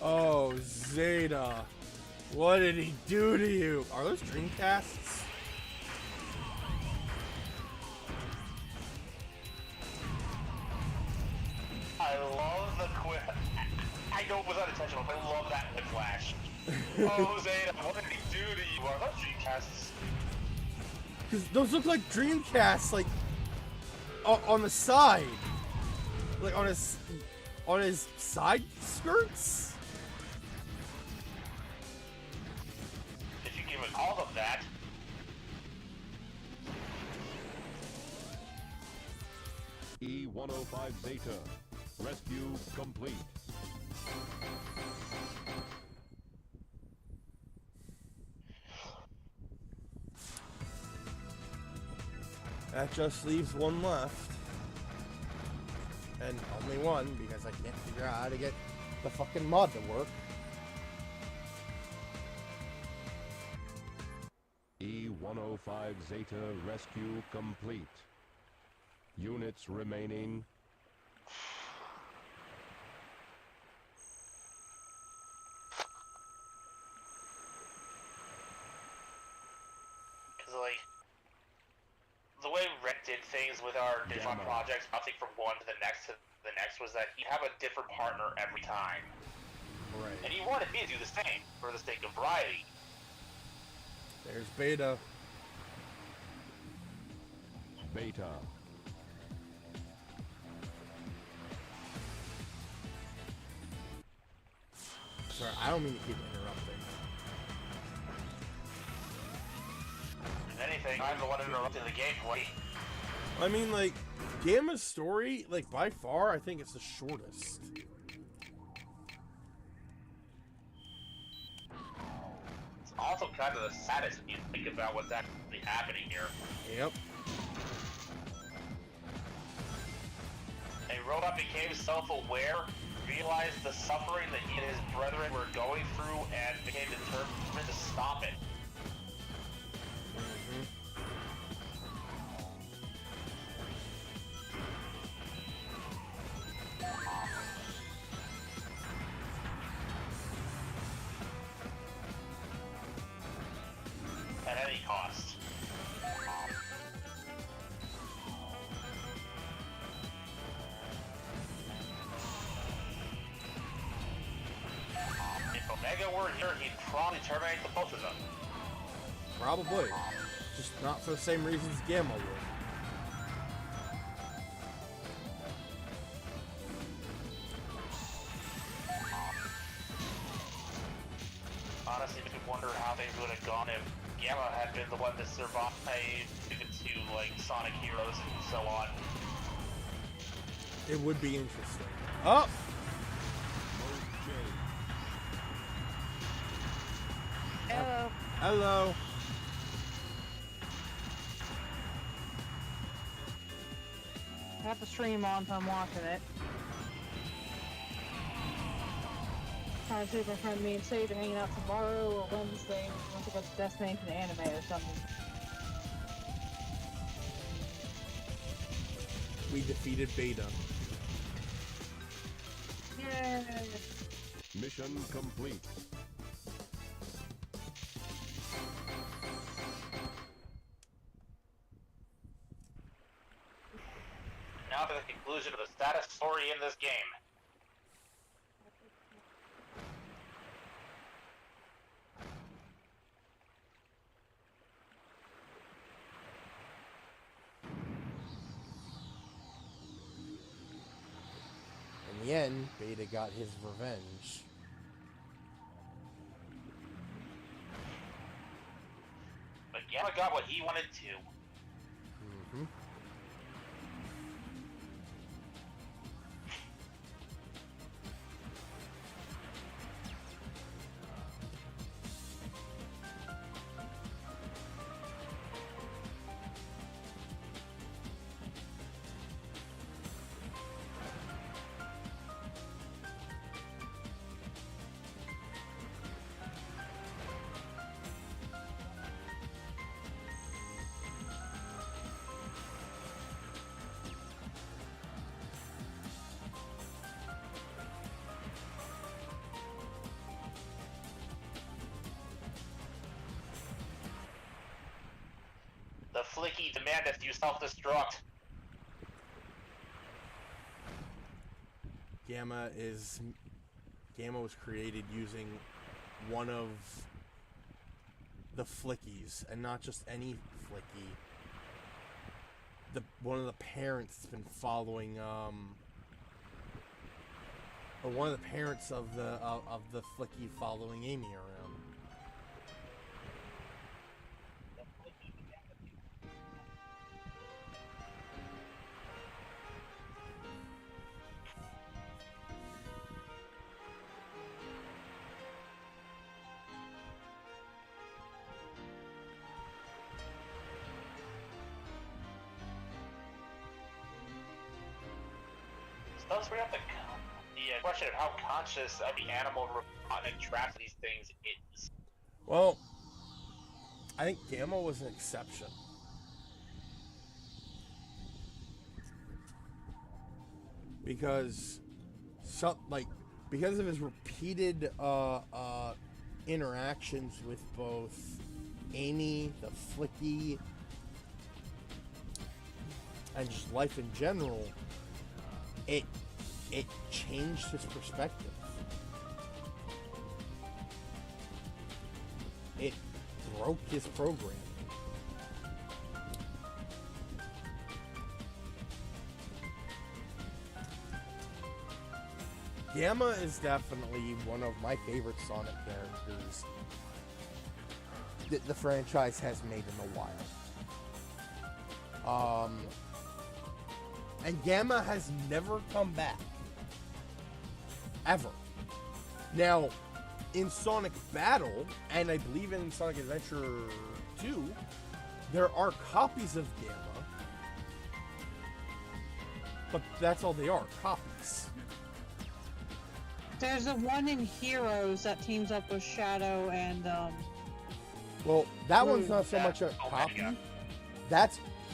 Oh, Zeta. What did he do to you? Are those Dreamcasts? I love the quip. I know it was unintentional, but I love that whiplash. Oh, Zeta, what did he do to you? Are those Dreamcasts? Because those look like Dreamcasts, like, on the side. Like, on his side skirts? If you give it all of that, E-105 Zeta. Rescue complete. That just leaves one left. And only one, because I can't figure out how to get the fucking mod to work. E-105 Zeta rescue complete. Units remaining. because like the way Red did things with our different projects, bouncing from one to the next was that you have a different partner every time. Right. And he wanted me to do the same for the sake of variety. There's Beta. Beta. Sorry, I don't mean to keep interrupting. If anything, I'm the one interrupting the gameplay. I mean, like, Gamma's story, like, by far, I think it's the shortest. It's also kind of the saddest when you think about what's actually happening here. Yep. A robot became self-aware, realized the suffering that he and his brethren were going through, and became determined to stop it. At any cost. If Omega were here, he'd probably terminate the both of them. Probably. Just not for the same reasons Gamma would. Honestly, we could wonder how things would have gone if Gamma had been the one to survive to like Sonic Heroes and so on. It would be interesting. Oh! Hello. Hello. I got the stream on, so I'm watching it. Trying to see if my friend me and Sage are hanging out tomorrow or Wednesday. Once I go to Destination Anime or something. We defeated Beta. Yay! Mission complete. Now for the conclusion of the saddest story in this game. In the end, Beta got his revenge. But Gamma got what he wanted to. Mm-hmm. The Flicky demandeth you self-destruct. Gamma was created using one of the Flickies, and not just any Flicky. One of the parents has been following or one of the parents of the Flicky following Amy around. So let's bring up the question of how conscious of the animal robotic traps these things is. Well, I think Gamma was an exception. Because because of his repeated interactions with both Amy, the Flicky, and just life in general, it changed his perspective. It broke his program. Gamma is definitely one of my favorite Sonic characters that the franchise has made in a while. And Gamma has never come back. Ever. Now, in Sonic Battle, and I believe in Sonic Adventure 2, there are copies of Gamma. But that's all they are, copies. There's a one in Heroes that teams up with Shadow and, Well, that one's not so much a copy.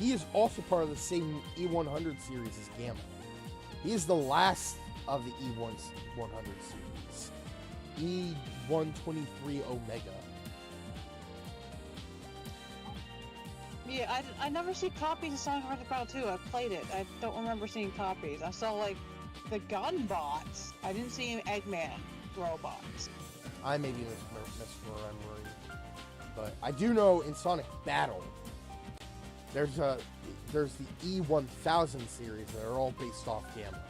He is also part of the same E100 series as Gamma. He is the last of the E100 series. E123 Omega. Yeah, I never see copies of Sonic Adventure Battle 2. I played it. I don't remember seeing copies. I saw, like, the Gunbots. I didn't see any Eggman robots. I may be misremembering. But I do know in Sonic Battle, there's the E1000 series that are all based off Gamma.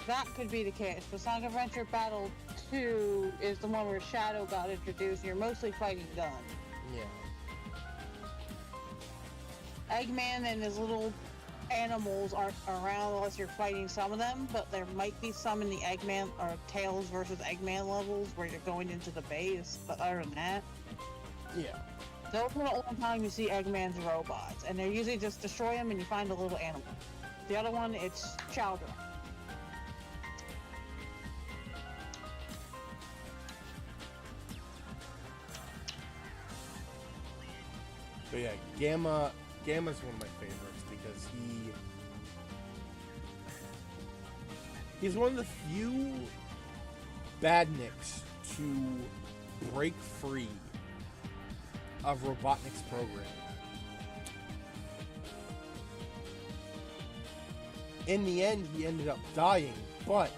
That could be the case, but Sonic Adventure Battle 2 is the one where Shadow got introduced, and you're mostly fighting Gun. Yeah. Eggman and his little animals aren't around unless you're fighting some of them, but there might be some in the Eggman or Tails versus Eggman levels where you're going into the base, but other than that, Yeah. those are the only time you see Eggman's robots, and they're usually just destroy them and you find a little animal. The other one, it's Chowder. But yeah, Gamma's one of my favorites because he's one of the few badniks to break free of Robotnik's program. In the end, he ended up dying, but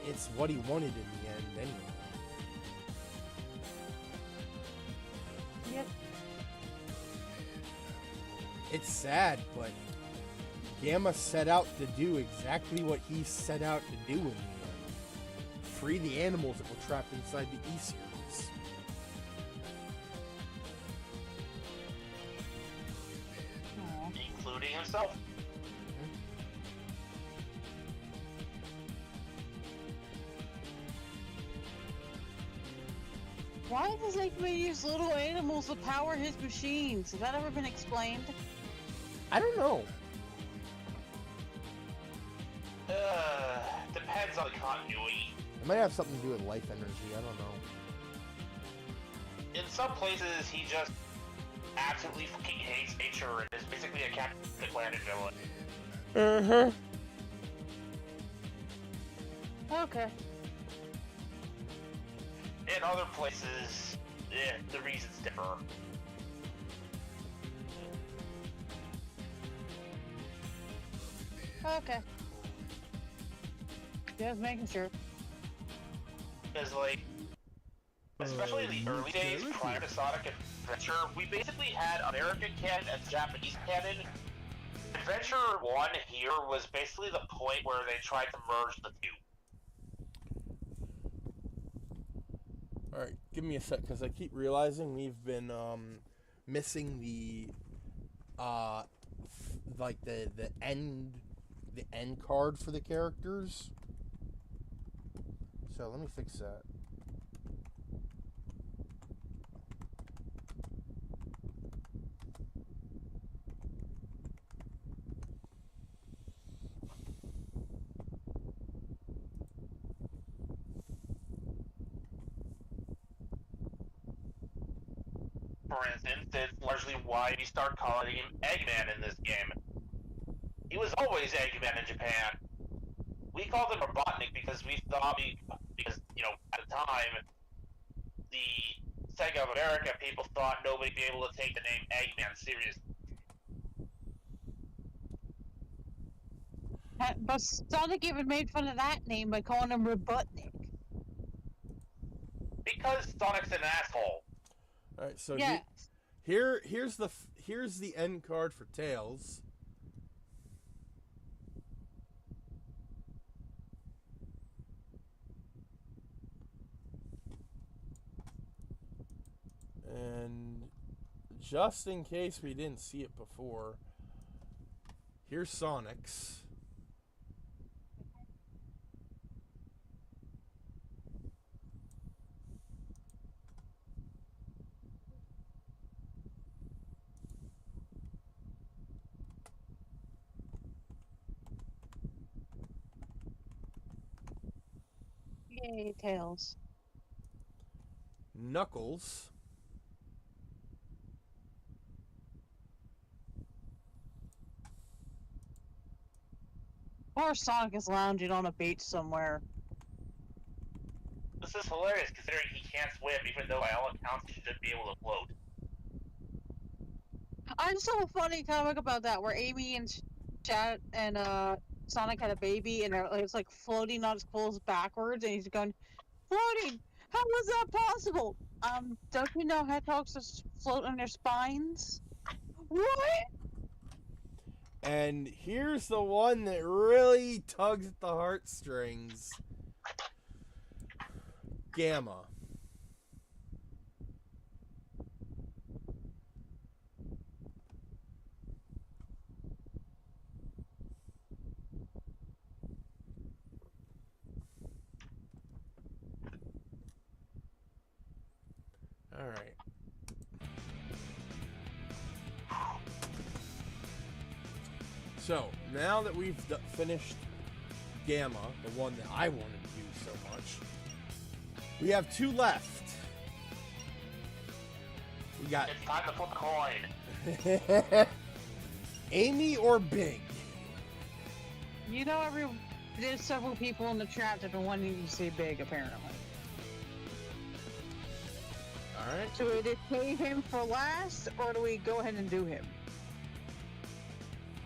it's what he wanted in the end anyway. Yep. It's sad, but Gamma set out to do exactly what he set out to do in the end. Free the animals that were trapped inside the E-Series. Including himself. Why does Eggman use little animals to power his machines? Has that ever been explained? I don't know. Depends on the continuity. It might have something to do with life energy, I don't know. In some places, he just absolutely fucking hates nature and is basically a Captain Planet villain. Okay. In other places, the reasons differ. Okay. Just making sure. Because, like, especially in the early days prior to Sonic Adventure, we basically had American canon and Japanese canon. Adventure 1 here was basically the point where they tried to merge the two. Alright, give me a sec, because I keep realizing we've been missing the like the end card for the characters. So let me fix that. For instance, it's largely why we start calling him Eggman in this game. He was always Eggman in Japan. We called him Robotnik because we thought because, you know, at the time, the Sega of America people thought nobody'd be able to take the name Eggman seriously. But Sonic even made fun of that name by calling him Robotnik. Because Sonic's an asshole. All right, so Yes. here's the end card for Tails. And just in case we didn't see it before, here's Sonic's. Yay, Tails. Knuckles. Or Sonic is lounging on a beach somewhere. This is hilarious considering he can't swim, even though by all accounts he should be able to float. I saw a funny comic about that where Amy and Chad and Sonic had a baby and it's like floating on his clothes backwards and he's going, floating? How was that possible? Don't you know hedgehogs just float on their spines? What? And here's the one that really tugs at the heartstrings. Gamma. All right. So, now that we've finished Gamma, the one that I wanted to do so much, we have 2 left. We got It's time to flip a coin. Amy or Big? You know, there's several people in the chat that have been wanting to see Big, apparently. Alright. So we either save him for last, or do we go ahead and do him?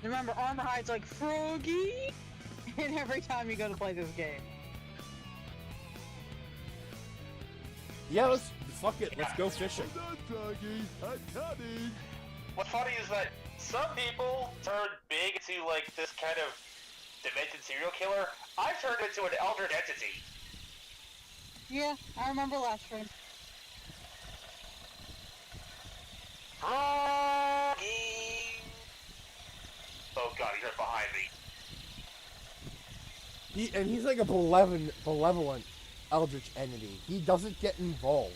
Remember, Armor Hide's like, Froggy! And every time you go to play this game. Yeah, let's fuck it. Let's go fishing. What's funny is that some people turn Big into like this kind of demented serial killer. I've turned into an eldritch entity. Yeah, I remember last stream. Froggy! Oh god, he's right behind me. He's like a benevolent eldritch entity. He doesn't get involved.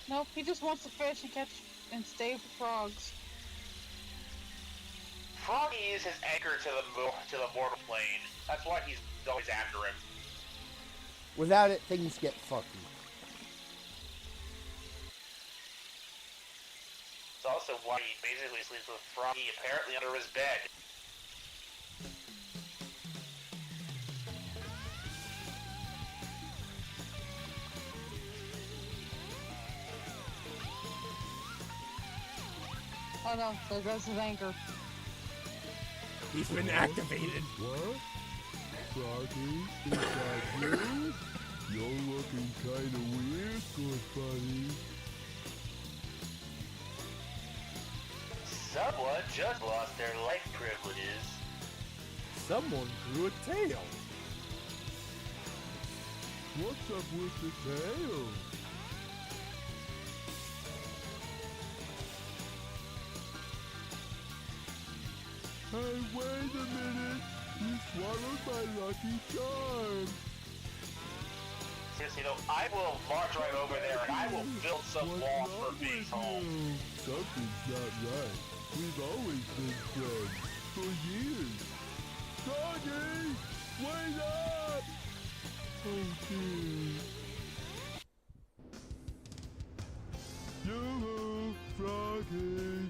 Nope, he just wants to fish and catch and stay with frogs. Froggy is his anchor to the mortal plane. That's why he's always after him. Without it, things get fucky. It's also why he basically sleeps with Froggy apparently under his bed. Oh no, there goes his anchor. He's been activated. What? Froggy, is that you? You're looking kinda weird, good buddy. Someone just lost their life privileges. Someone grew a tail. What's up with the tail? Hey, wait a minute! You swallowed my lucky charm! Seriously though, I will march right over there and I will build some walls for Big's home. Something's not right. We've always been friends. For years. Froggy! Wait up! Oh dear. Yoo-hoo! Froggy!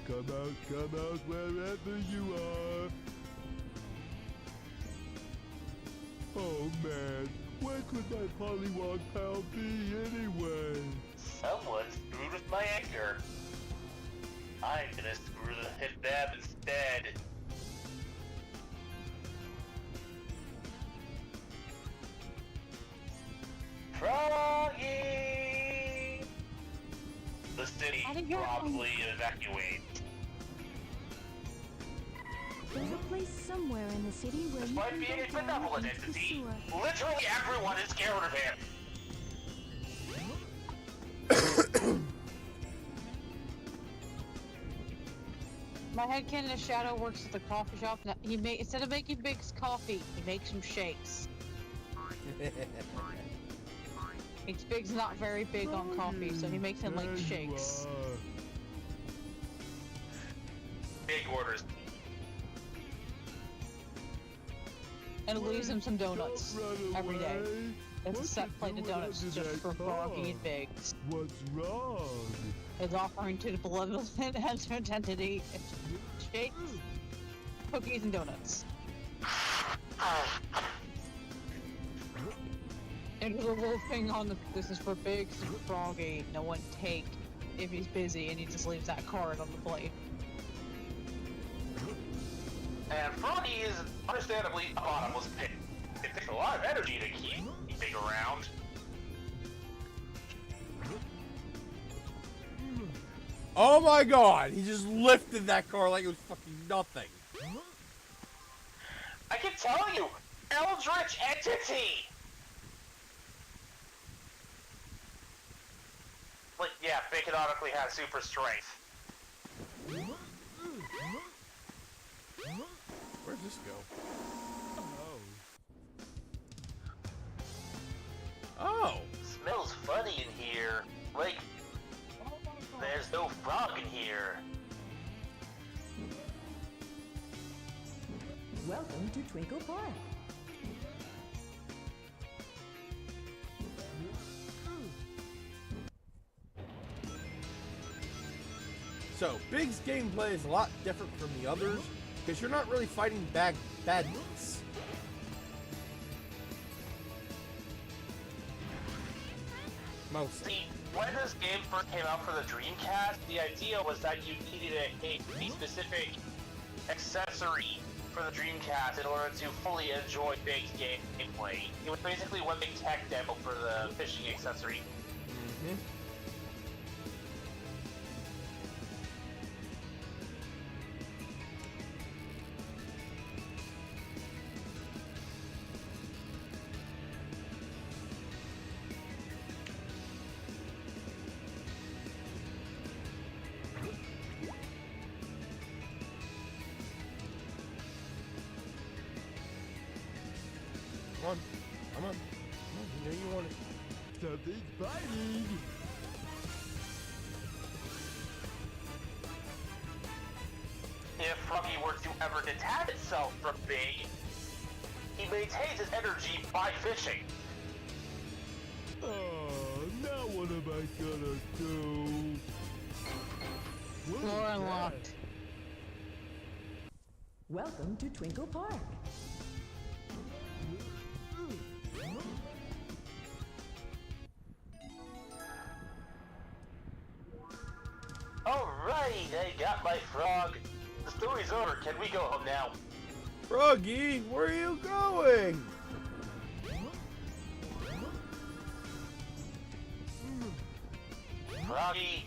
Come out wherever you are. Oh man, where could my Pollywog pal be anyway? Someone screwed with my anchor. I'm gonna screw the hit them instead. Froggy! The city probably evacuates. There's a place somewhere in the city where This you might can be go a down benevolent into the entity. sewer. Literally everyone is scared of him. My headcanon is Shadow works at the coffee shop. Now, instead of making Big's coffee, he makes him shakes. Big's not very big on coffee, so he makes him like shakes. Big orders. And leaves him some donuts every day. It's a set plate of donuts just for Froggy and Biggs. What's wrong? His offering to the benevolent entity shakes, cookies, and donuts. And there's a little thing on this is for Biggs and Froggy. No one take if he's busy, and he just leaves that card on the plate. And Froggy is understandably a bottomless pit. It takes a lot of energy to keep Big around. Oh my god, he just lifted that car like it was fucking nothing. I can tell you, Eldritch Entity! Like, yeah, Big canonically has super strength. Where'd this go? Oh. Smells funny in here. Like, there's no frog in here. Welcome to Twinkle Park. So, Big's gameplay is a lot different from the others, because you're not really fighting bad guys. Mostly. See, when this game first came out for the Dreamcast, the idea was that you needed a specific accessory for the Dreamcast in order to fully enjoy Big's gameplay. It was basically one big tech demo for the fishing accessory. Mm-hmm. Come on. Come on. Come on. You know you want it. Something's biting. If Froggy were to ever detach itself from Big, he maintains his energy by fishing. Oh, now what am I gonna do? What is Door that? unlocked. Welcome to Twinkle Park. Alright, I got my frog. The story's over. Can we go home now? Froggy, where are you going? Froggy,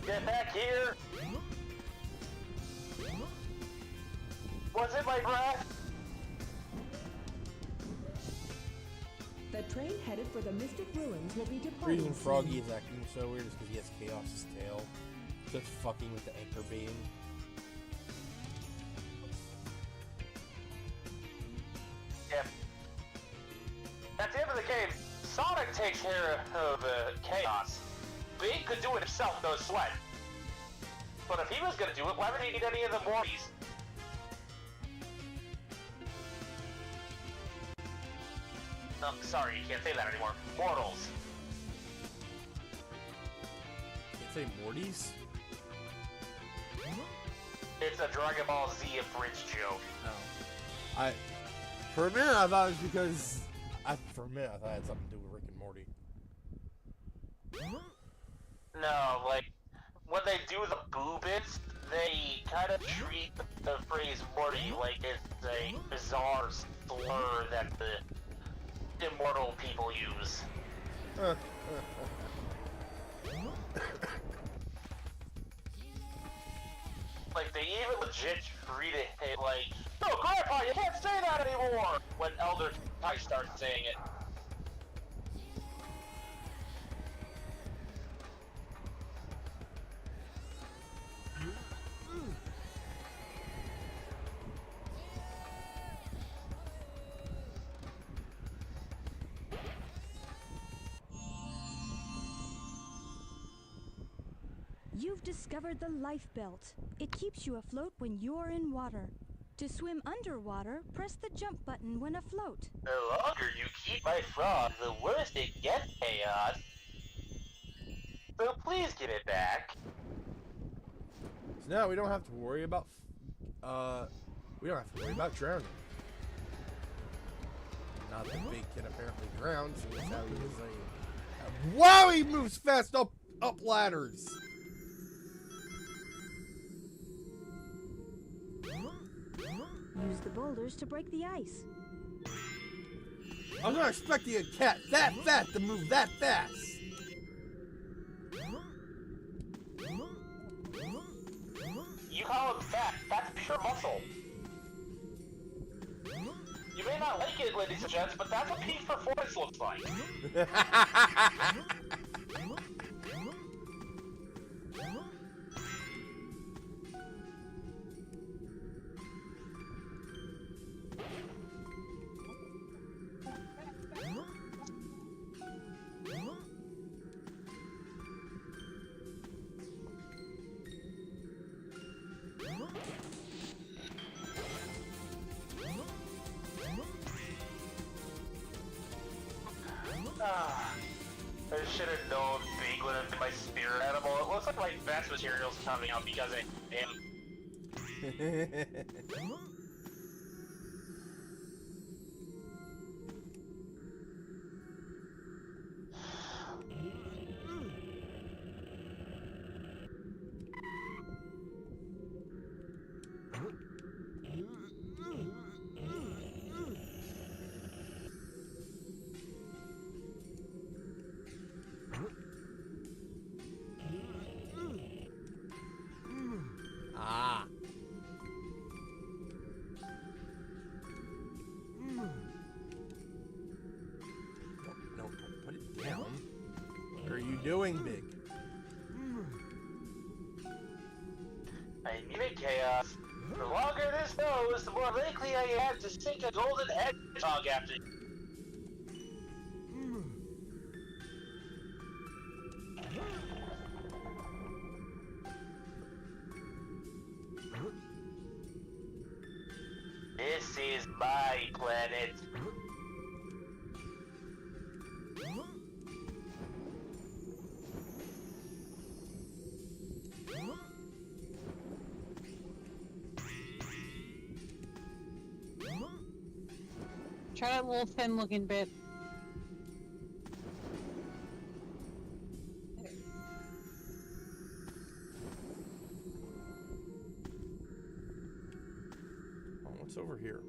get back here! Was it my breath? The train headed for the Mystic Ruins will be The departing reason soon. Froggy is acting so weird is because he has Chaos's tail. So it's fucking with the anchor beam. Yeah. At the end of the game, Sonic takes care of Chaos. Big could do it himself, no sweat. But if he was gonna do it, why would he need any of the Mortys? Oh, sorry, you can't say that anymore. Mortals. Can't say Mortys? It's a Dragon Ball Z abridged joke. No. For a minute I thought it was because for a minute I thought it had something to do with Rick and Morty. No, like, when they do the boo bits, they kind of treat the phrase Morty like it's a bizarre slur that the immortal people use. Like, they even legit treat it like, "No, Grandpa, you can't say that anymore!" when Elder Kai starts saying it. You've discovered the life belt. It keeps you afloat when you're in water. To swim underwater, press the jump button when afloat. The longer you keep my frog, the worse it gets, Chaos. So please give it back. So now we don't have to worry about drowning. Not that Big can apparently drown, so that's how he is a wow, he moves fast up ladders. Use the boulders to break the ice. I'm not expecting a cat that fat to move that fast. You call him fat. That's pure muscle. You may not like it, ladies and gents, but that's what peak performance looks like. I should have known Big would have been my spirit animal. It looks like my best material's coming out because I am. Ah. No, put it down. What are you doing, Big? I mimic chaos. The longer this goes, the more likely I am to sink a golden hedgehog after. This is my planet. Try that little thin looking bit. Oh, what's over here?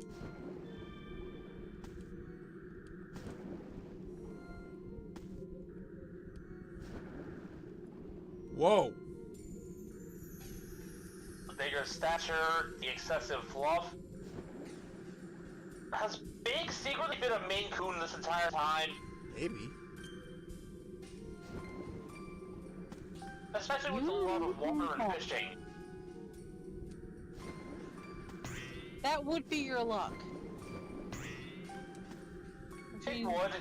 Whoa! The bigger stature, the excessive fluff. Has Big secretly been a Maine Coon this entire time? Maybe. Especially with the love of water and fishing. That would be your luck. It would.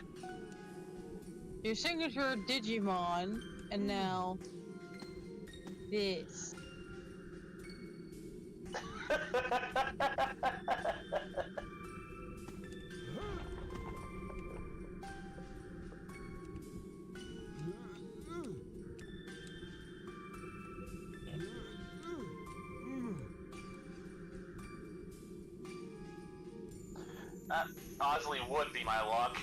Your signature Digimon, and now this. That honestly would be my luck.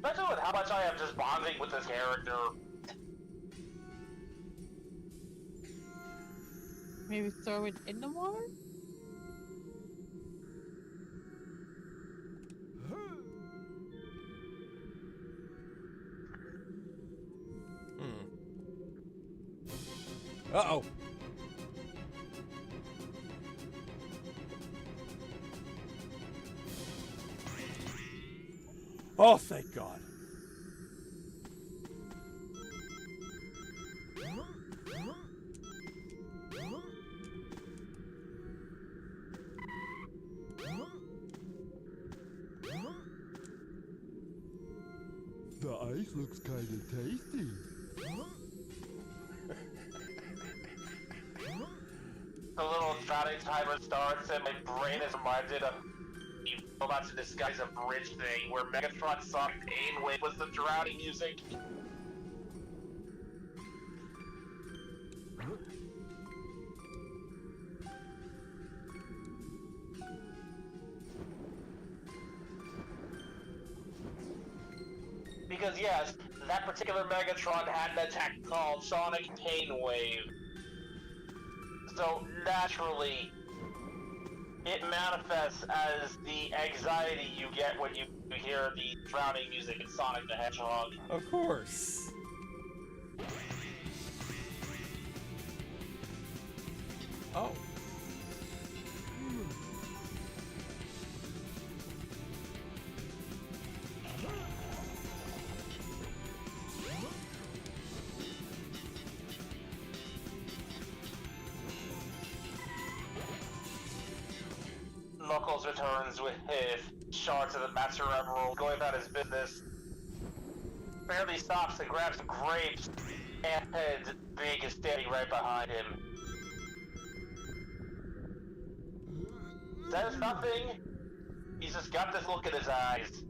Imagine with how much I am just bonding with this character. Maybe throw it in the water? Uh-oh. Oh, thank God. The ice looks kinda tasty. The little drowning timer starts and my brain is reminded of the Robots in Disguise a bridge thing where Megatron Sonic Painwave was the drowning music. Because yes, that particular Megatron had an attack called Sonic Painwave. So naturally, it manifests as the anxiety you get when you hear the drowning music in Sonic the Hedgehog. Of course. Oh. Knuckles returns with shards of the Master Emerald, going about his business. barely stops to grab some grapes, and Big is standing right behind him. Says nothing. He's just got this look in his eyes.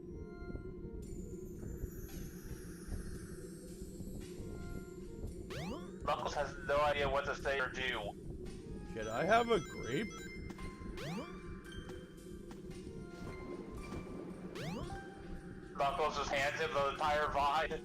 Knuckles has no idea what to say or do. Can I have a grape? Knuckles just hands him the entire vine.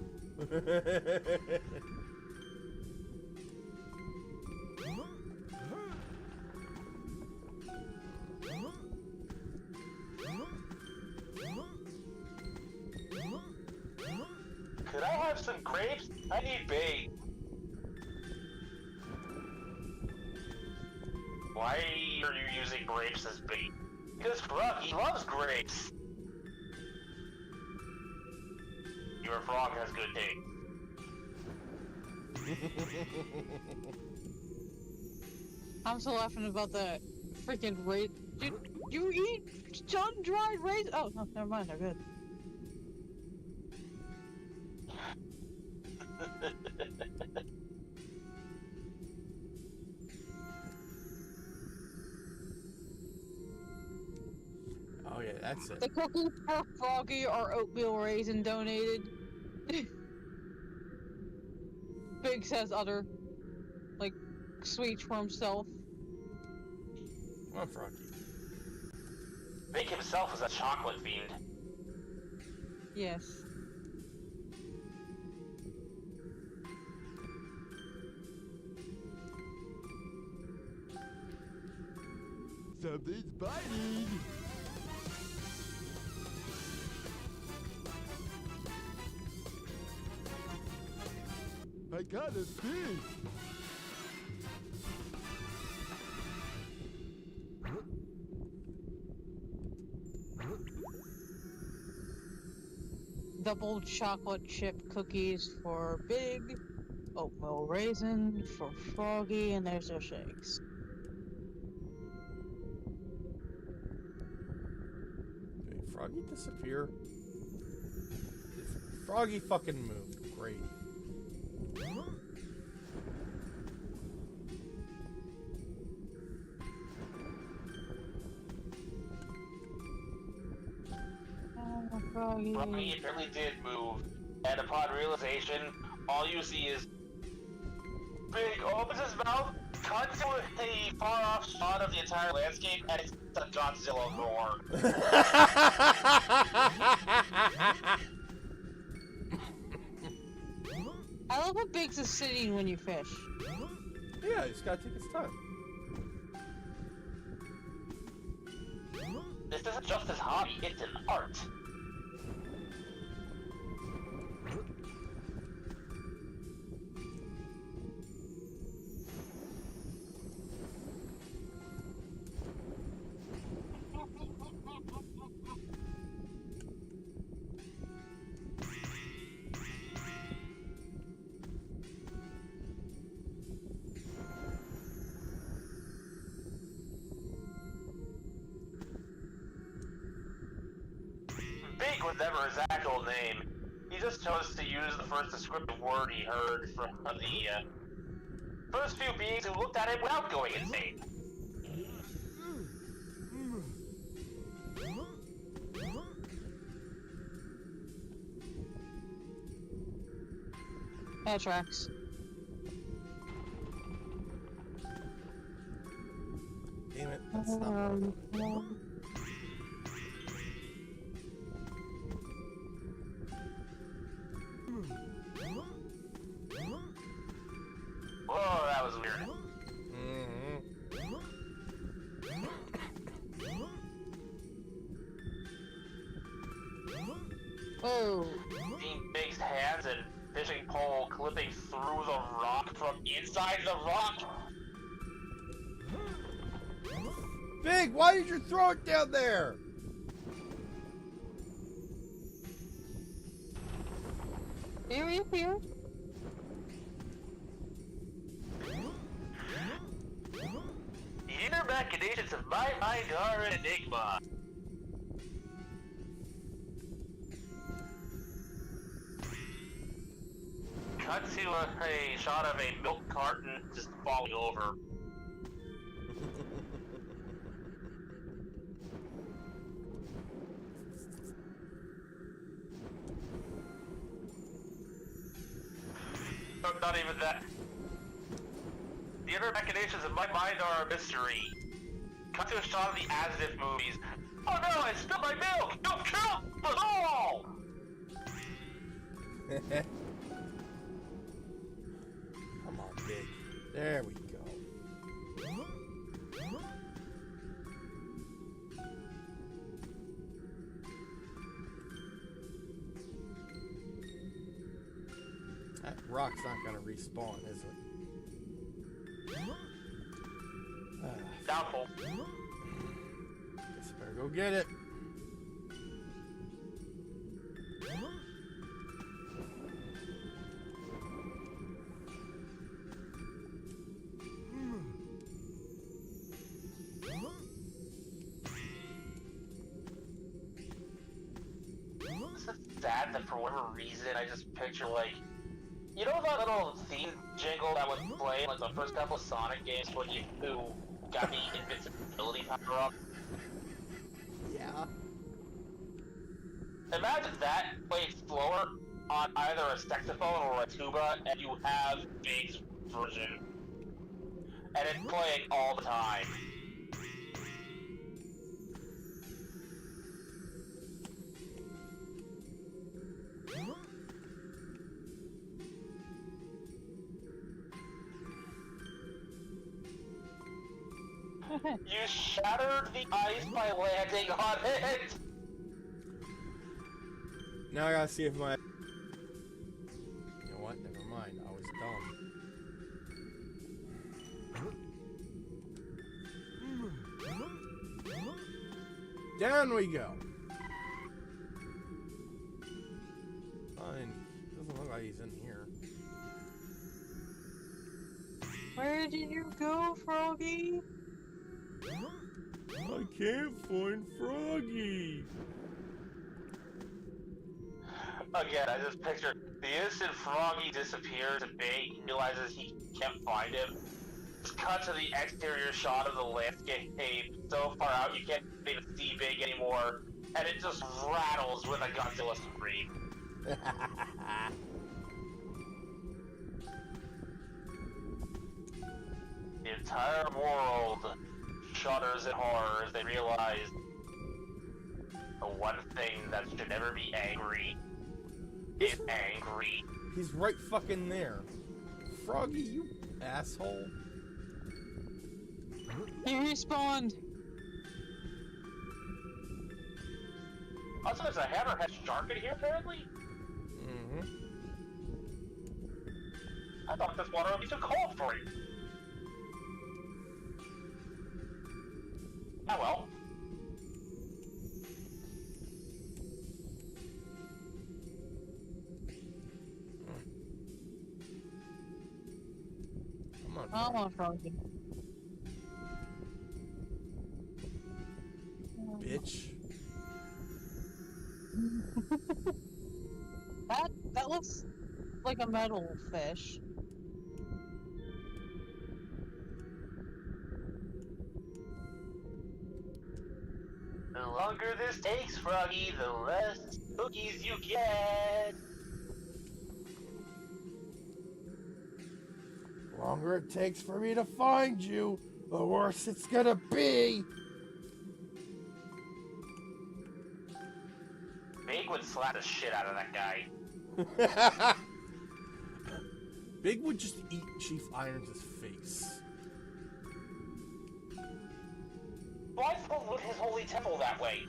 Could I have some grapes? I need bait. Why are you using grapes as bait? Because Froggy loves grapes. Your frog has good taste. I'm still laughing about that freaking raid. You eat sun-dried raisins? Oh, no, never mind, they're good. Oh yeah, that's it. The cookies for Froggy are oatmeal raisin donated. Big says other, like, sweets for himself. Come on, Froggy. Big himself is a chocolate fiend. Yes. Something's biting. I got a fish. Double chocolate chip cookies for Big, oatmeal raisin for Froggy, and there's their shakes. Did Froggy disappear? Froggy fucking moved. Great. Froggy. Froggy apparently did move, and upon realization, all you see is Big opens his mouth, cuts to a far-off shot of the entire landscape, and it's a Godzilla roar. I love what Biggs is sitting when you fish. Yeah, he's gotta take his time. This isn't just his hobby, it's an art. Big was never his actual name. He just chose to use the first descriptive word he heard from the first few beings who looked at him without going insane. That tracks. Damn it, that's not working. Whoa, that was weird. Oh. Seeing Big's hands and fishing pole clipping through the rock from inside the rock. Big, why did you throw it down there? Here. The inner machinations of my mind are an enigma. cut to a shot of a milk carton just falling over. Not even that. The inner machinations of my mind are a mystery. Cut to a shot of the as-if movies. Oh no, I spilled my milk! You've killed us all! Come on, Big. There we go. That rock's not gonna respawn, is it? Doubtful. Guess I better go get it. It's sad that for whatever reason I just picture like, you know that little theme jingle that would play in like the first couple of Sonic games when you got the invincibility power up? Yeah. Imagine that played slower on either a saxophone or a tuba, and you have Big's version. And it's playing all the time. You shattered the ice by landing on it! Now I gotta see if my... You know what? Never mind. I was dumb. Down we go. Fine. Doesn't look like he's in here. Where did you go, Froggy? I can't find Froggy. Again, I just pictured the instant Froggy disappears and Big realizes he can't find him. Just cut to the exterior shot of the landscape so far out you can't even see Big anymore, and it just rattles with a Godzilla scream. The entire world shudders in horror as they realize the one thing that should never be angry is angry. He's right fucking there. Froggy, you asshole. He respawned. Also, there's a hammerhead shark in here, apparently? Mm-hmm. I thought this water would be too cold for it. Oh well. Come on, Froggy. bitch. That looks like a metal fish. The longer this takes, Froggy, the less cookies you get. The longer it takes for me to find you, the worse it's gonna be. Big would slap the shit out of that guy. Big would just eat Chief Irons' face. Why pollute his holy temple that way?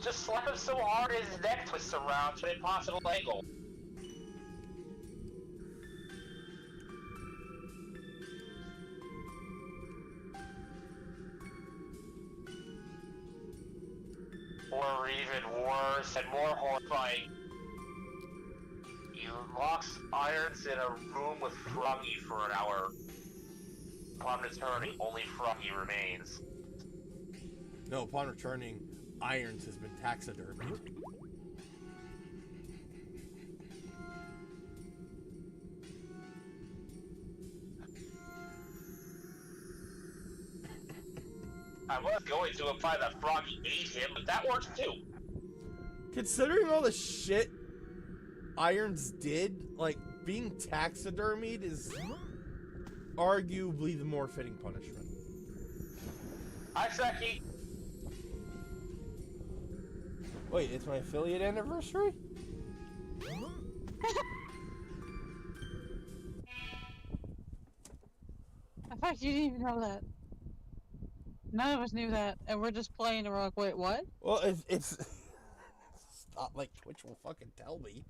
Just slap him so hard his neck twists around to an impossible angle. Or even worse and more horrifying, he locks Irons in a room with Froggy for an hour. Upon returning, only Froggy remains. No, upon returning, Irons has been taxidermied. I was going to imply that Froggy ate him, but that works too. Considering all the shit Irons did, like, being taxidermied is arguably the more fitting punishment. Hi, Seki. Wait, it's my affiliate anniversary? In fact, you didn't even know that. None of us knew that, and we're just playing the rock. Wait, what? Well, it's it's not like Twitch will fucking tell me.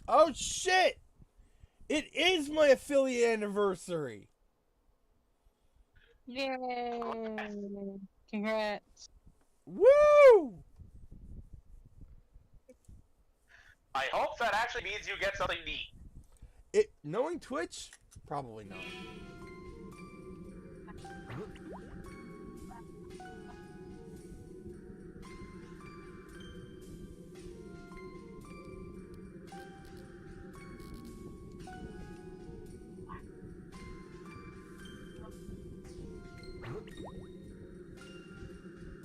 Oh shit! It is my affiliate anniversary! Yay! Congrats. Woo! I hope that actually means you get something neat. It knowing Twitch? Probably not.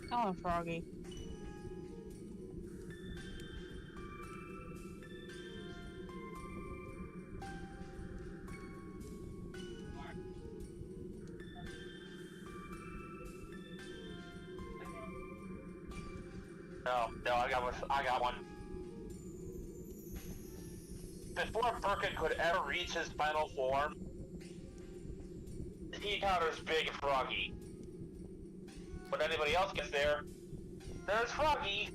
Come on, Froggy. No, I got one. Before Birkin could ever reach his final form, he encounters Big Froggy. When anybody else gets there, there's Froggy,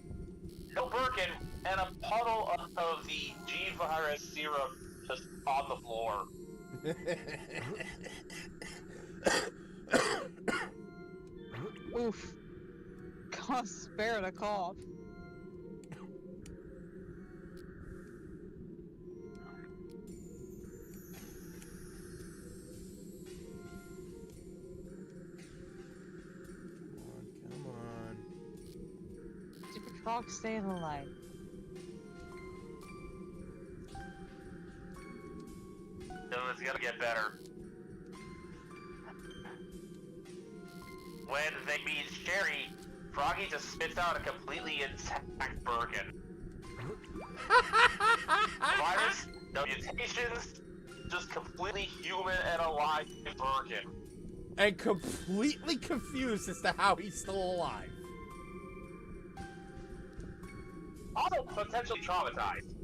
no Birkin, and a puddle of the G-Virus syrup just on the floor. Oof. God spare the cough. Come on. Stupid frog staying alive. So it's gonna get better. When they meet Sherry, Froggy just spits out a completely intact Birkin. Virus, no mutations, just completely human and alive Birkin. And completely confused as to how he's still alive. Also potentially traumatized.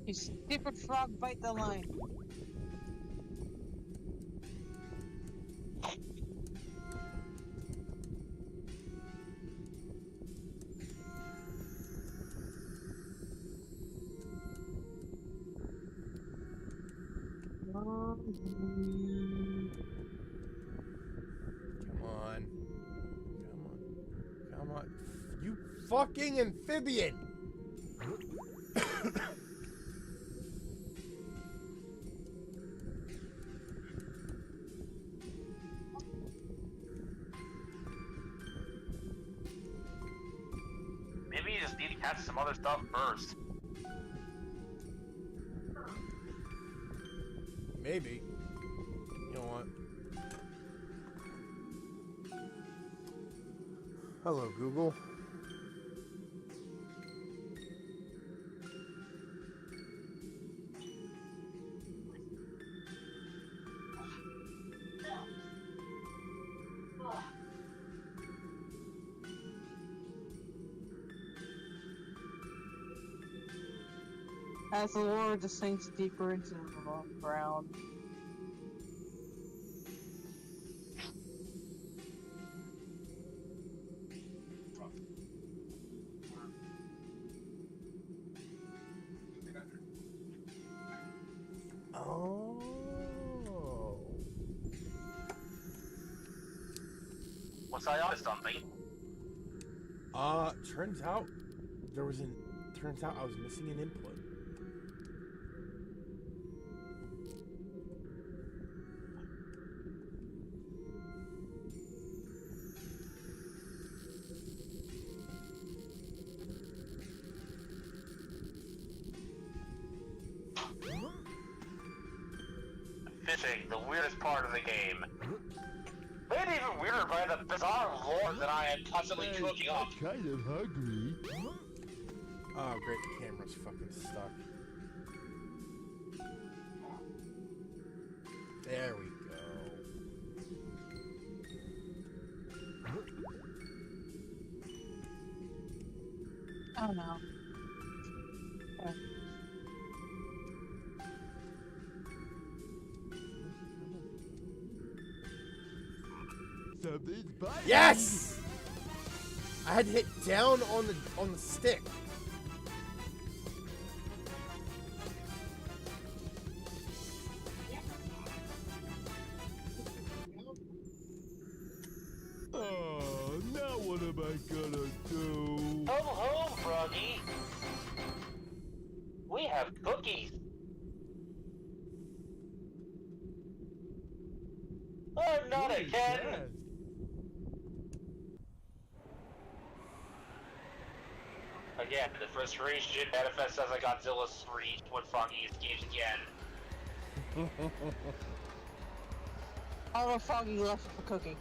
You stupid frog, bite the line. Come on. You fucking amphibian! Maybe you just need to catch some other stuff first. Maybe. You know what? Hello, Google. As the lore just sinks deeper into the ground. Was I on something? Turns out I was missing an input. Fishing, the weirdest part of the game. Made even weirder by the bizarre lore that I am constantly cooking up. I'm kind of hungry. Oh, great, the camera's fucking stuck. There we go. Oh no. Something's biting. Yes! I had to hit down on the stick. Oh, now what am I gonna do? Come home, Froggy. We have cookies. Oh, not again. Again, the frustration manifests as a Godzilla screech when Froggy escapes again. Although Froggy left with a cookie.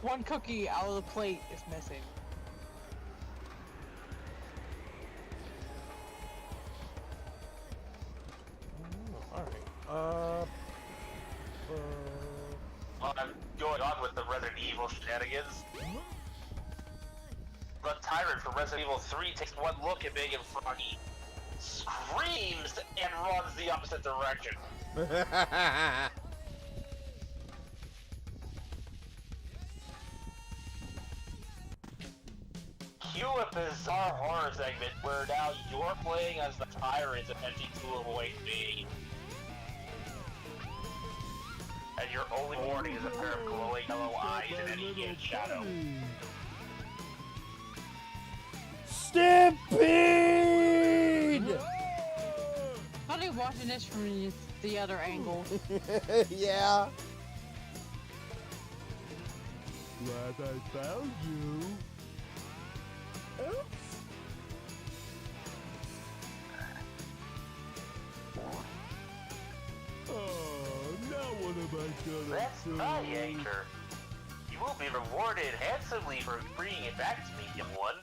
One cookie out of the plate is missing. Alright. I'm going on with the Resident Evil shenanigans. The tyrant from Resident Evil 3 takes one look at Big and Froggy, screams, and runs the opposite direction. Cue a bizarre horror segment where now you're playing as the tyrant attempting to avoid Big. And your only warning is a pair of glowing yellow eyes and an idiot shadow. Stampede! Probably watching this from the other angle. Yeah. Glad I found you. Oops. Oh, now what am I gonna That's do? my anchor. You will be rewarded handsomely for bringing it back to me, young one.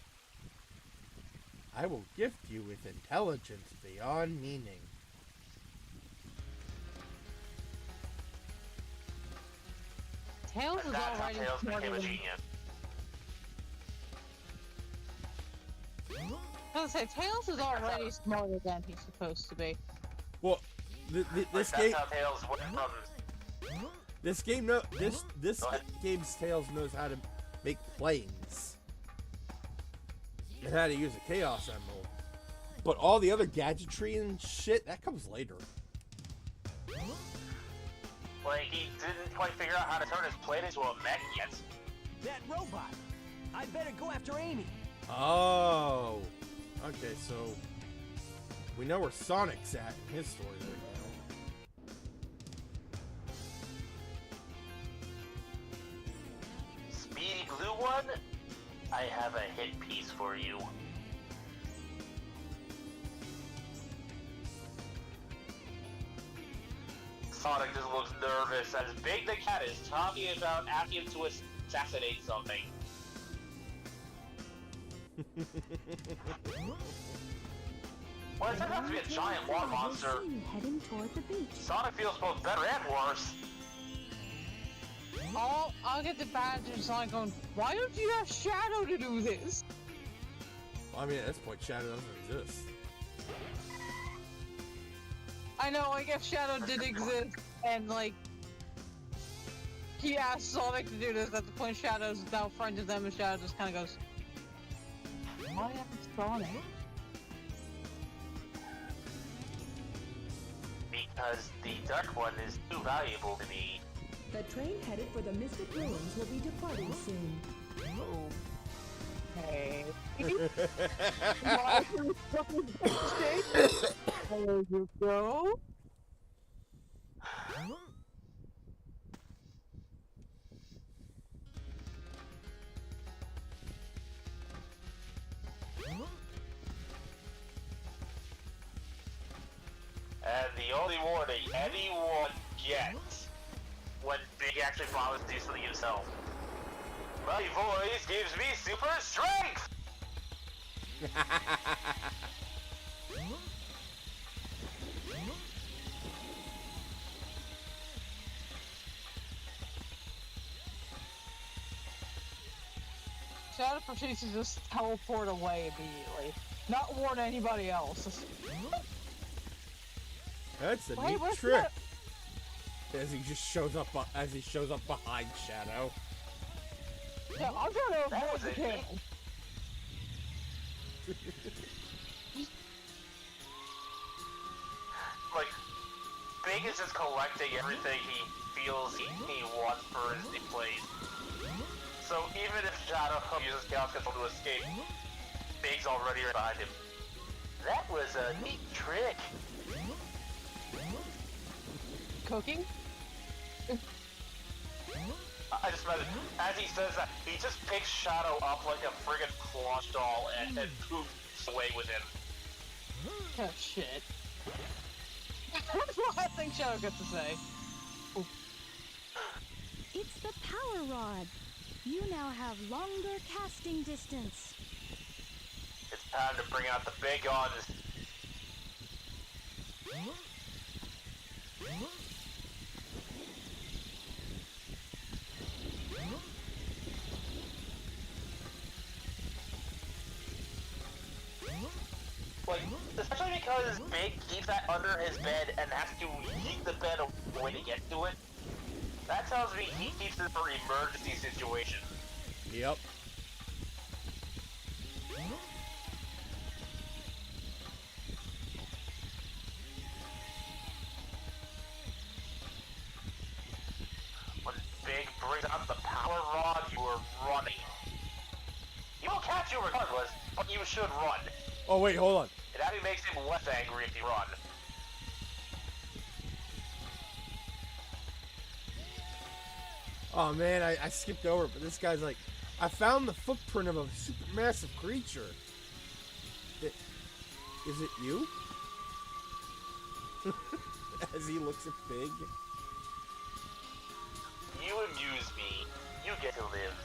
I will gift you with intelligence beyond meaning. Tails And is that's how already Tails smarter became a than... genius. I was gonna say, Tails is already smarter than he's supposed to be. Well, this That's game, how Tails went from... this Go ahead. game's Tails knows how to make planes. And how to use a Chaos Emerald. But all the other gadgetry and shit, that comes later. Like, he didn't quite figure out how to turn his plane into a mech yet. That robot! I better go after Amy! Oh. Okay, so we know where Sonic's at in his story right now. Speedy Blue One, I have a hit piece for you. Sonic just looks nervous as Big the Cat is talking about asking him to assassinate something. Well, it doesn't have to be a giant water monster. Heading toward the beach. Sonic feels both better and worse. I'll get the badge and Sonic going, why don't you have Shadow to do this? Well, I mean, at this point, Shadow doesn't exist. I know, like, if Shadow did exist, and, like, he asked Sonic to do this, at the point Shadow's now friends with them, and Shadow just kind of goes, why haven't Sonic? Because the Dark One is too valuable to me. The train headed for the Mystic Ruins will be departing soon. Hey. There you go. And the only warning anyone gets when Big actually promises to do something himself. My voice gives me super strength! Shadow proceeds to just teleport away immediately. Not warn anybody else. That's a Wait, neat what's trick. that? As he just shows up, behind Shadow. Yeah, I'm trying to That avoid was the it. kill. Like, Big is just collecting everything he feels he wants for his new place. So even if Shadow uses Chaos Control to escape, Big's already right behind him. That was a neat trick. Cooking? I just imagine, as he says that, he just picks Shadow up like a friggin' plush doll and poofs away with him. Oh shit. That's what I think Shadow gets to say. It's the power rod. You now have longer casting distance. It's time to bring out the big guns. Like, especially because Big keeps that under his bed and has to yeet the bed away to get to it. That tells me he keeps it for emergency situations. Yep. When Big brings out the power rod, you are running. He will catch you regardless, but you should run. Oh wait, hold on. It actually makes him less angry if you run. Oh man, I skipped over it, but this guy's like, I found the footprint of a supermassive creature. Is it you? As he looks at Big. You amuse me. You get to live.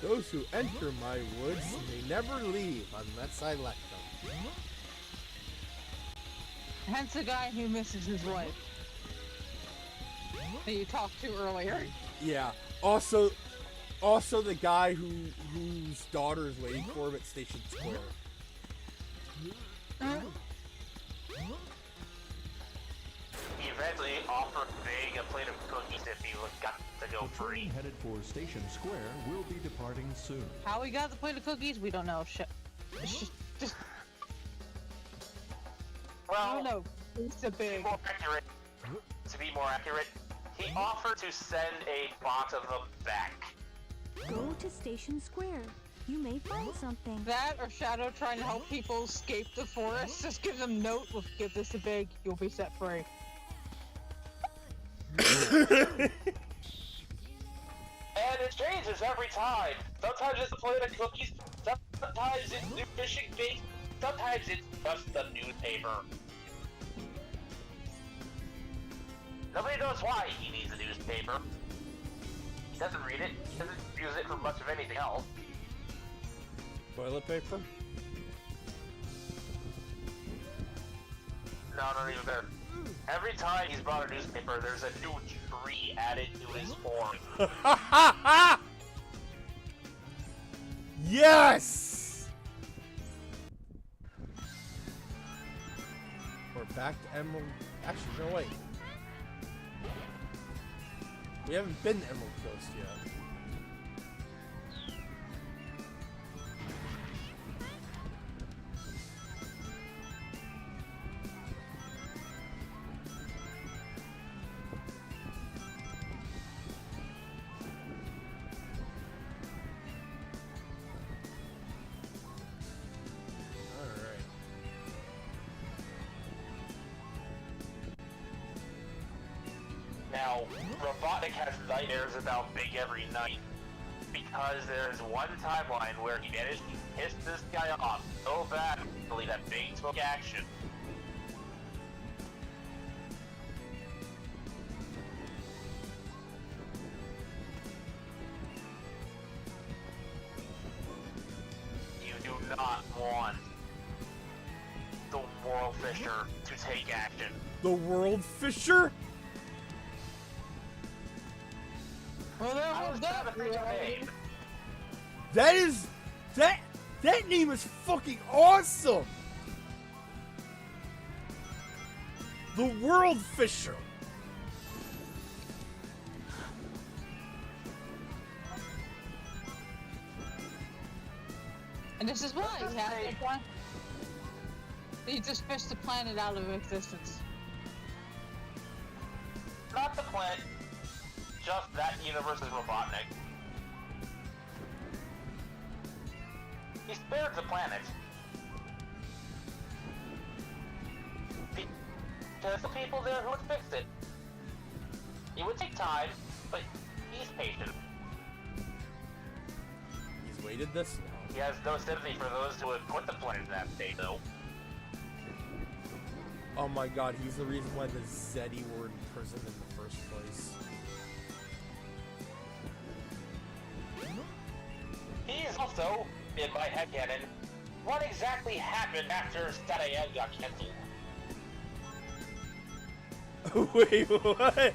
Those who enter my woods may never leave unless I let them. Hence the guy who misses his wife. That you talked to earlier. Yeah. Also the guy whose daughter is waiting for him at Station Square. He eventually offered Big a plate of cookies if he got to go The train free. headed for Station Square will be departing soon. How we got the plate of cookies, we don't know. Well, no, it's a big. To be more accurate, he offered to send a box of them back. Go to Station Square. You may find something. That or Shadow trying to help people escape the forest. Just give them note. We'll give this to Big. You'll be set free. And it changes every time. Sometimes it's a plate of cookies, sometimes it's new fishing bait, sometimes it's just the newspaper. Nobody knows why he needs a newspaper. He doesn't read it, he doesn't use it for much of anything else. Toilet paper? No, not even there. Every time he's brought a newspaper, there's a new tree added to his form. Yes! We're back to Emerald. Actually, no, wait. We haven't been to Emerald Coast yet. Now, Robotnik has nightmares about Big every night. Because there's one timeline where he managed to piss this guy off so badly that Big took action. You do not want the World Fisher to take action. The World Fisher? Well, there I was was trying to that. think of a name. That is that name is fucking awesome. The World Fisher. And this is why he has to plan. He just fished the planet out of existence. Not the planet, just that universe's Robotnik. He spared the planet. Because the people there who would fix it. It would take time, but he's patient. He's waited this long. He has no sympathy for those who would put the planet in that state, though. Oh my god, he's the reason why the Zeddy were in prison in the first place. He is also, in my headcanon, what exactly happened after Stat-AM got cancelled. Wait, what?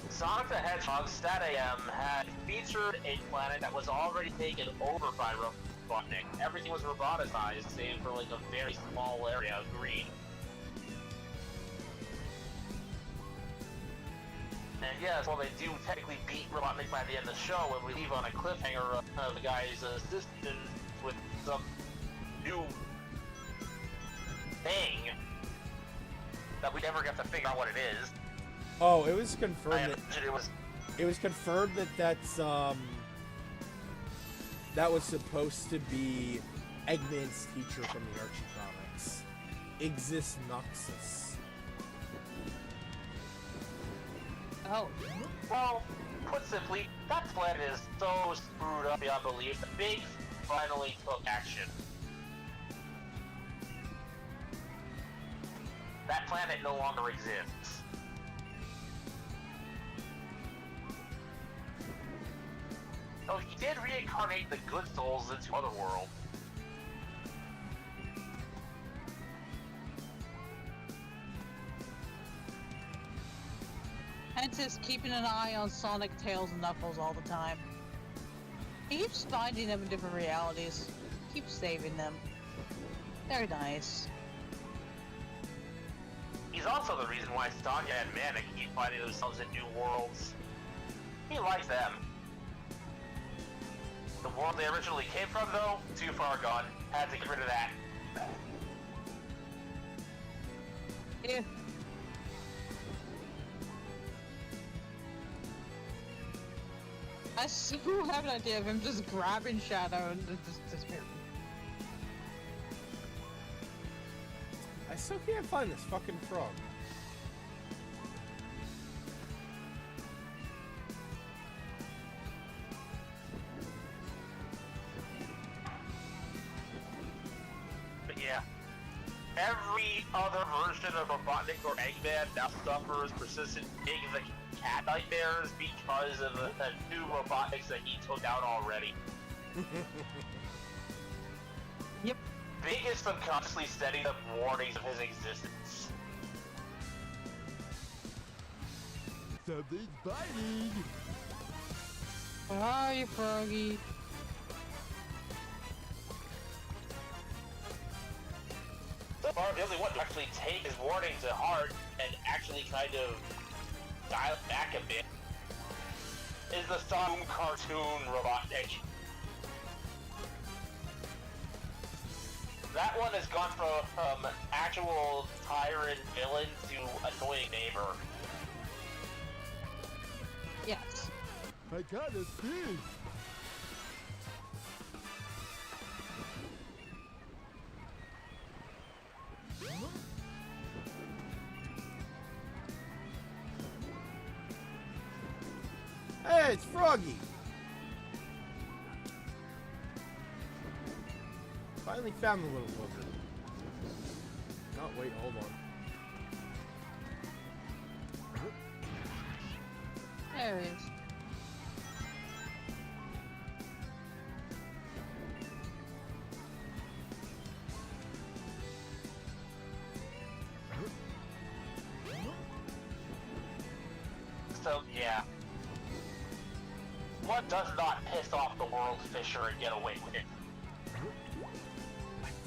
Sonic the Hedgehog Stat-AM had featured a planet that was already taken over by Robotnik. Everything was robotized, save for like a very small area of green. And yes, while they do technically beat Robotnik by the end of the show, when we leave on a cliffhanger of the guy's assistant with some new thing that we never get to figure out what it is. Oh, it was I confirmed that imagine it was it was confirmed that that was supposed to be Eggman's teacher from the Archie comics, Ignis Noxus. Oh. Well, put simply, that planet is so screwed up beyond belief that Big finally took action. That planet no longer exists. So he did reincarnate the good souls into Otherworld. Hence is keeping an eye on Sonic, Tails, and Knuckles all the time. He keeps finding them in different realities. Keeps saving them. They're nice. He's also the reason why Sonya and Manic keep finding themselves in new worlds. He likes them. The world they originally came from, though, too far gone. Had to get rid of that. Yeah. I still have an idea of him just grabbing Shadow and just disappearing. I still can't find this fucking frog. But yeah. Every other version of Robotnik or Eggman now suffers persistent Big the Cat nightmares because of the two Robotniks that he took out already. Yep. Big is subconsciously setting up warnings of his existence. Something's biting. Where are you, Froggy? So far, the only one to actually take his warning to heart and actually kind of dial it back a bit is the Song cartoon Robotnik. That one has gone from actual tyrant villain to annoying neighbor. Yes. I got a fish. Hey, it's Froggy. Finally found the little booger. Oh, wait, hold on. There he is. So, yeah. What does not piss off the World Fisher and get away with it?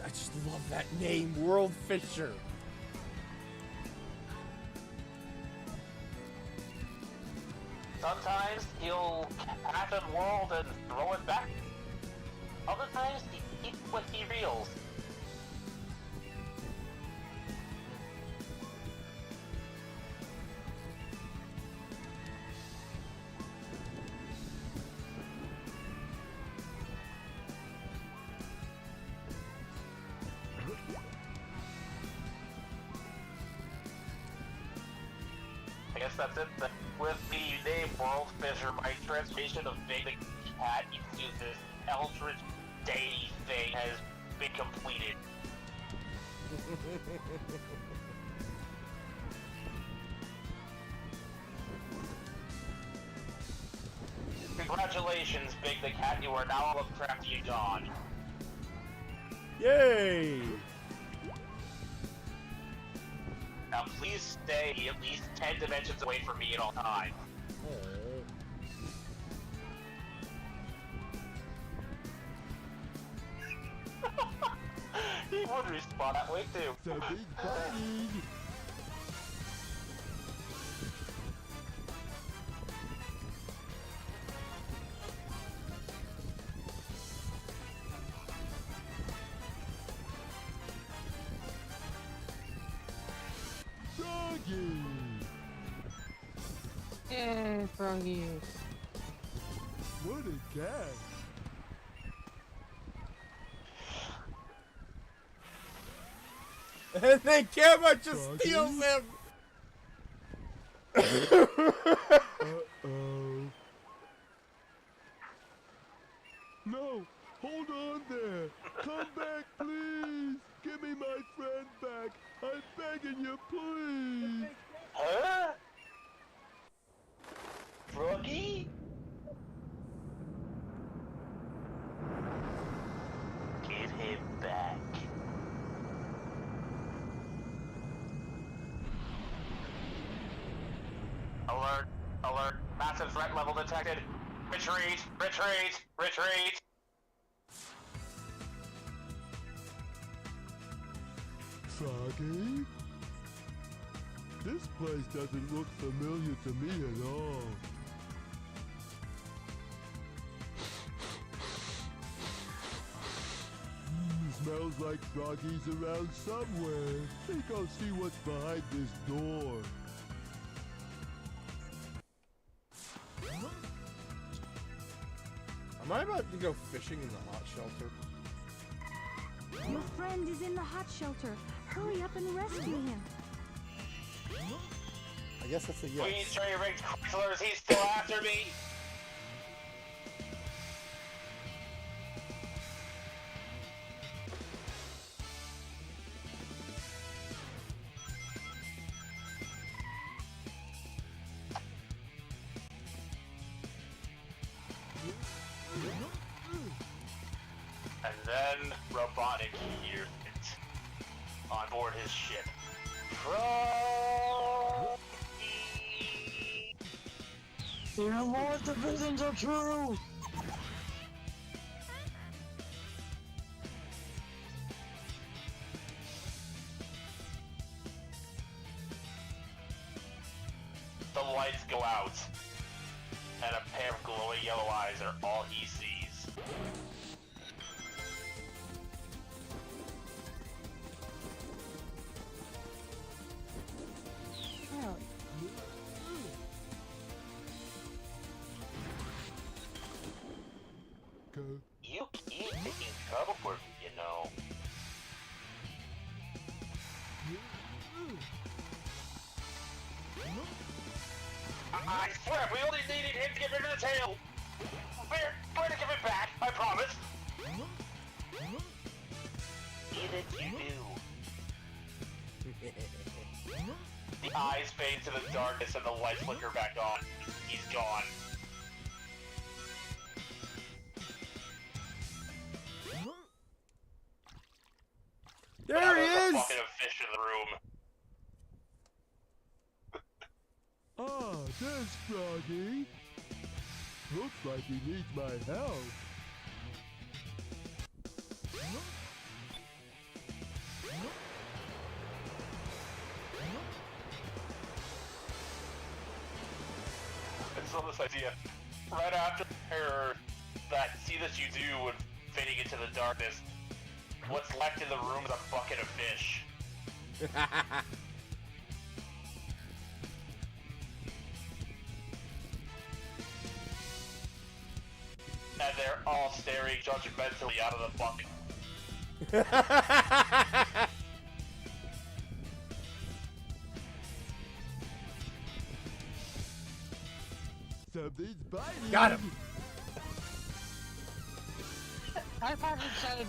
I just love that name, World Fisher. Sometimes he'll catch a world and throw it back. Other times he eats what he reels. I guess that's it. With the name World Fisher, my transformation of Big the Cat into this eldritch deity thing has been completed. Congratulations, Big the Cat, you are now a crafty god. Yay! Now please stay at least 10 dimensions away from me at all times. He would respawn that way too. It's a big party. Froggy. Yay, Froggy. What a cat. And then Gamma just Froggy? steals him! Uh-oh. No! Hold on there! Come back, please! Give me my friend back! I'm begging you, please! Huh? Froggy? Get him back. Alert! Alert! Massive threat level detected! Retreat! Retreat! Retreat! Froggy? This place doesn't look familiar to me at all. Smells like Froggy's around somewhere. Think I'll see what's behind this door. Am I about to go fishing in the hot shelter? Your friend is in the hot shelter. Hurry up and rescue him. I guess that's a yes. Please, jury-rigged Chrysler's, he's still after me! And then robotic hears it on board his ship. You know what? The visions are true! The lights go out, and a pair of glowing yellow eyes are all he sees. Oh. Go. You keep taking trouble for me, you know. I swear, we only needed him to get rid of the tail. We're going to give it back, I promise. Even you do. The eyes fade to the darkness and the lights flicker back on. He's gone. There he There's a is! bucket of fish in the room. Ah, there's Froggy. Looks like he needs my help. I saw this idea. Right after that see this you do when fading into the darkness, what's left in the room is a bucket of fish. And they're all staring judgmentally out of the bucket. Something's biting. Got him! I probably shouted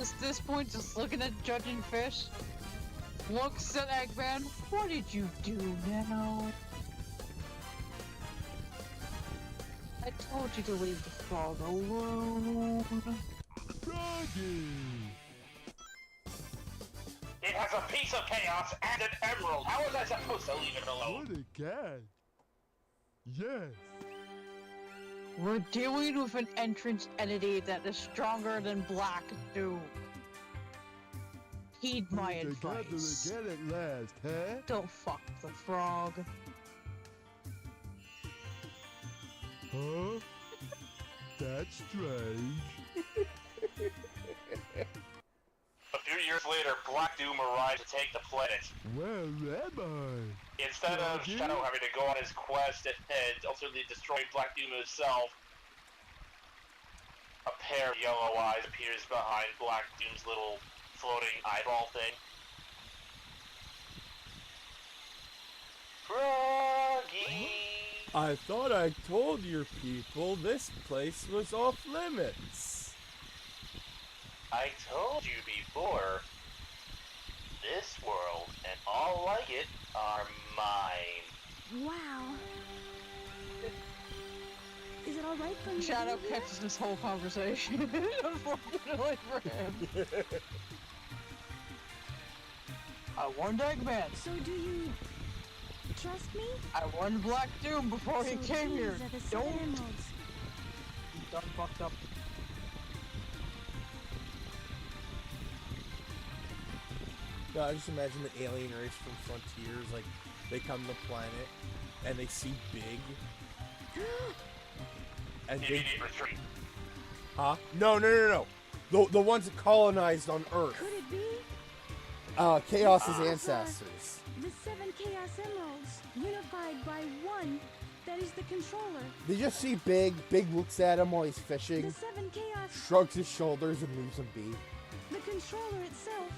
at this point, just looking at judging fish. Looks at Eggman. What did you do now? I told you to leave the frog alone. Froggy! It has a piece of chaos and an emerald. How was I supposed to leave it alone? What a cat. Yes. We're dealing with an entrance entity that is stronger than Black Doom. Heed my advice. Together again at last, huh? Don't fuck the frog. Huh? That's strange. A few years later, Black Doom arrives to take the planet. Where am I? Instead of Shadow having to go on his quest and ultimately destroy Black Doom himself, a pair of yellow eyes appears behind Black Doom's little floating eyeball thing. Froggy! I thought I told your people this place was off limits. I told you before, this world and all like it are mine. Wow. Is it alright for me? Shadow catches this whole conversation, unfortunately for him. I warned Eggman. So do you trust me? I warned Black Doom before he came these here. are the 7 Don't. emeralds. You done fucked up. No, I just imagine the alien race from Frontiers, like, they come to the planet, and they see Big. And they... Immediate retreat. Huh? No. The ones that colonized on Earth. Could it be? Chaos's ancestors. The 7 Chaos Emeralds, unified by one that is the controller. They just see Big. Big looks at him while he's The fishing, 7 Chaos, shrugs his shoulders, and leaves him be. the controller itself.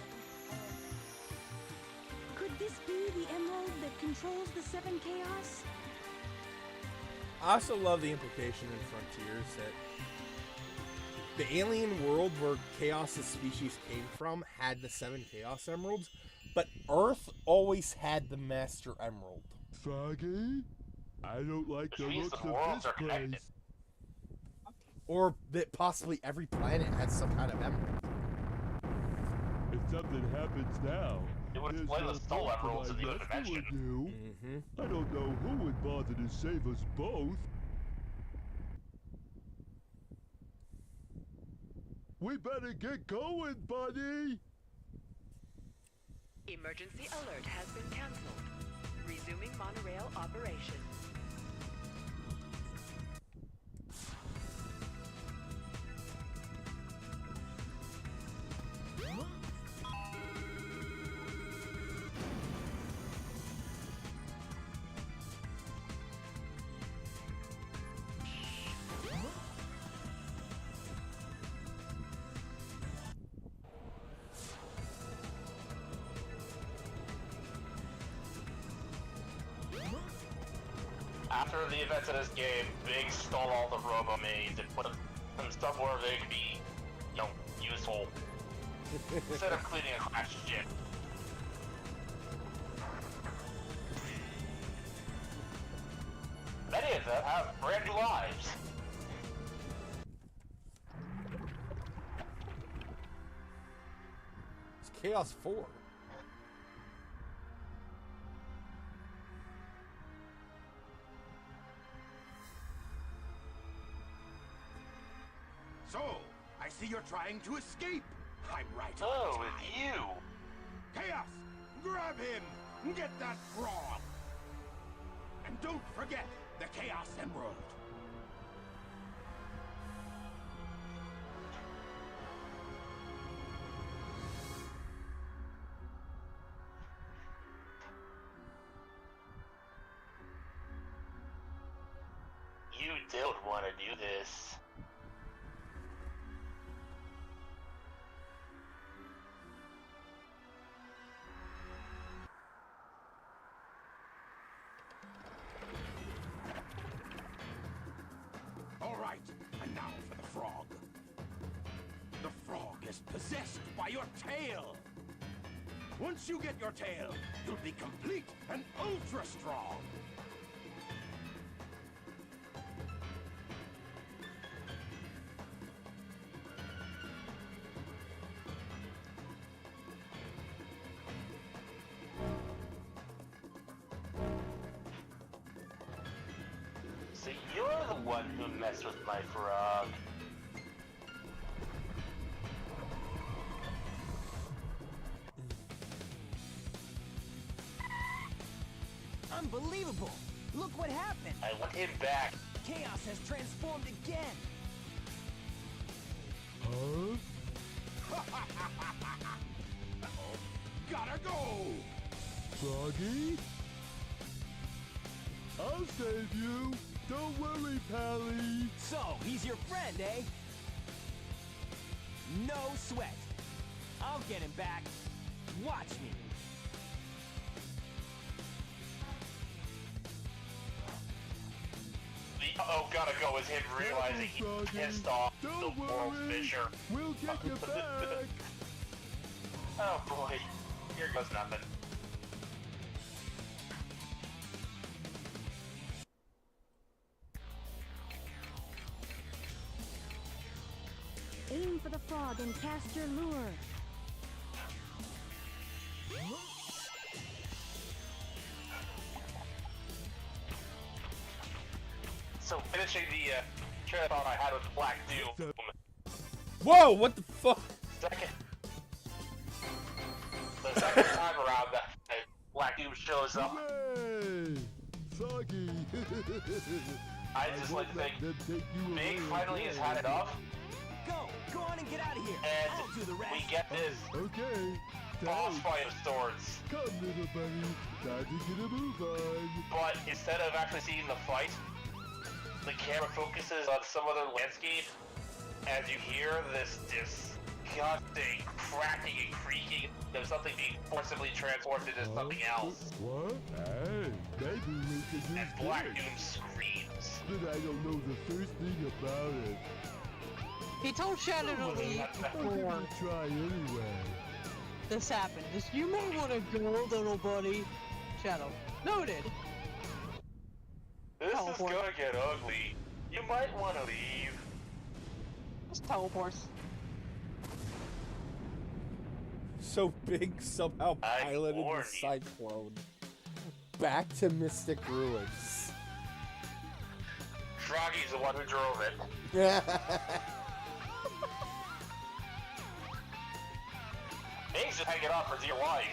Could this be the emerald that controls the 7 Chaos? I also love the implication in Frontiers that the alien world where Chaos's species came from had the 7 Chaos Emeralds, but Earth always had the Master Emerald. Froggy? I don't like the Which means looks the of worlds this are connected. place. Or that possibly every planet has some kind of emerald. If something happens now, It would there's explain no the soul point for emeralds my in the other rescue dimension. with you. Mm-hmm. I don't know who would bother to save us both. We better get going, buddy! Emergency alert has been cancelled. Resuming monorail operation. after the events of this game, Big stole all the robo-maids and put some stuff where they could be, you know, useful. Instead of cleaning a crash ship. Many of them have brand new lives. It's Chaos 4. So, I see you're trying to escape. I'm right. Oh, it's you. Chaos, grab him. Get that frog. And don't forget the Chaos Emerald. You don't want to do this. All right, and now for the frog. The frog is possessed by your tail. Once you get your tail, you'll be complete and ultra strong. So you're the one who messed with my frog. Unbelievable! Look what happened! I want him back. Chaos has transformed again! Huh? Gotta go! Froggy? I'll save you. Don't worry, Pally. So, he's your friend, eh? No sweat. I'll get him back. Watch me. The gotta go is him realizing he pissed off the Don't world worry. fisher. We'll get you back. Oh boy, here goes nothing. Aim for the frog and cast your lure. So finishing the marathon I had with Black Doom. Whoa, what the fuck? Second. The second time around that Black Doom shows up. Hooray! Soggy. I just like to think Then take you Big away finally has again. had enough, Go on and get out of here. and I'll do the rest. we get this Okay. boss Thanks. fight of sorts. Come, little buddy. Time to get a move on. But instead of actually seeing the fight, the camera focuses on some other landscape as you hear this disgusting cracking and creaking of something being forcibly transformed into something else. What? Hey, maybe we could use And Black this. Doom screams. But I don't know the first thing about it. He told Shadow to leave I'll give it before a try anyway. this happened. Just, you may want to go, little buddy. Shadow. Noted. This is Teleport. gonna get ugly. You might want to leave. Just teleports. So Big somehow I piloted the warned you. Cyclone back to Mystic Ruins. Froggy's the one who drove it. Big's just hanging on for dear life.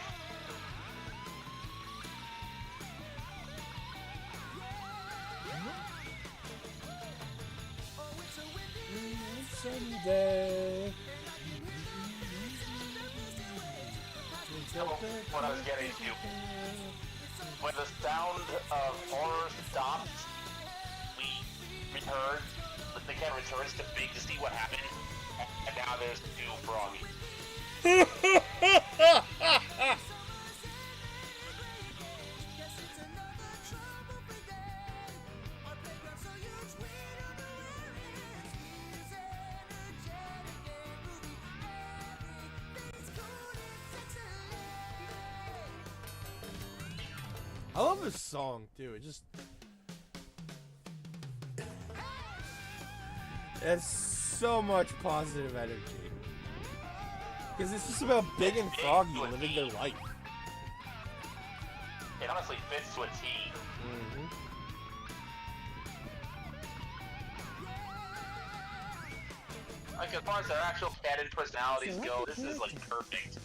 Someday. What I was getting to. When the sound of horror stopped, we returned. The camera returns to Big to see what happened, and now there's two Froggy. I love this song too. It just has so much positive energy. Because it's just about Big and Froggy living their life. It honestly fits to a T. Like, as far as their actual canon personalities go, this is, like, perfect.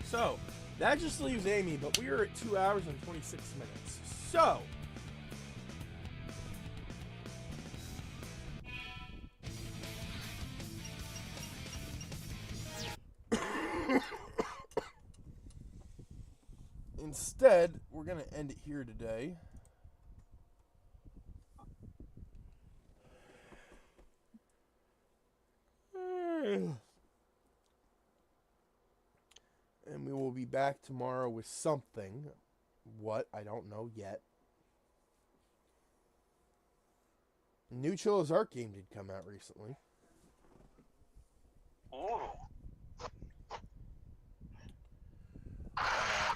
So, that just leaves Amy, but we are at 2 hours and 26 minutes. So, instead, we're going to end it here today. And we will be back tomorrow with something. What? I don't know yet. New Chilla's Art game did come out recently. Ooh.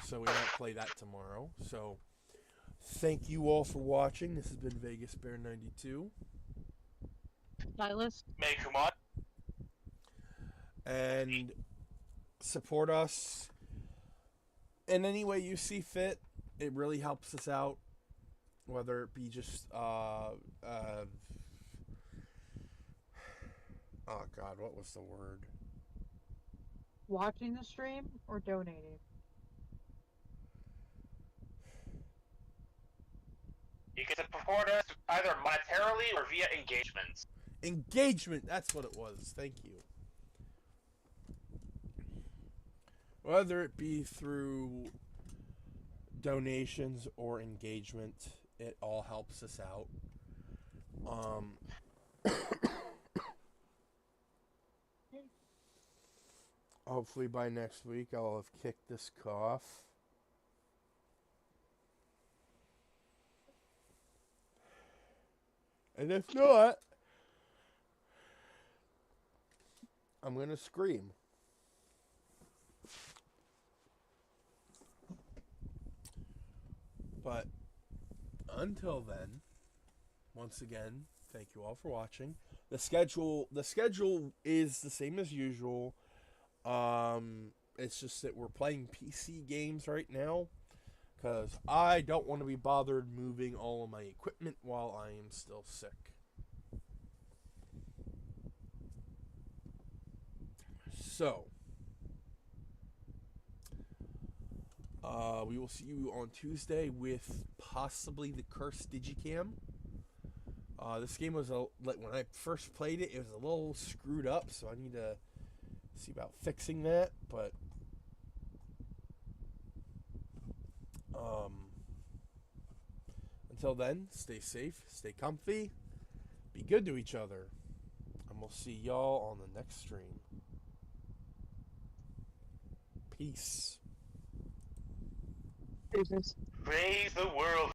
So we might play that tomorrow. So thank you all for watching. This has been Vegas Bear 92. Nihilus. May Kumar. And support us in any way you see fit. It really helps us out. Whether it be just oh god, what was the word? Watching the stream or donating? You can support us either monetarily or via engagements. Engagement, that's what it was. Thank you. Whether it be through donations or engagement, it all helps us out. Hopefully by next week I'll have kicked this cough. And if not, I'm going to scream. But until then, once again, thank you all for watching. The schedule is the same as usual. It's just that we're playing PC games right now because I don't want to be bothered moving all of my equipment while I am still sick. So, we will see you on Tuesday with possibly the Cursed Digicam. This game was when I first played it, it was a little screwed up, so I need to see about fixing that. But until then, stay safe, stay comfy, be good to each other, and we'll see y'all on the next stream. Peace. Deuces. Praise the world.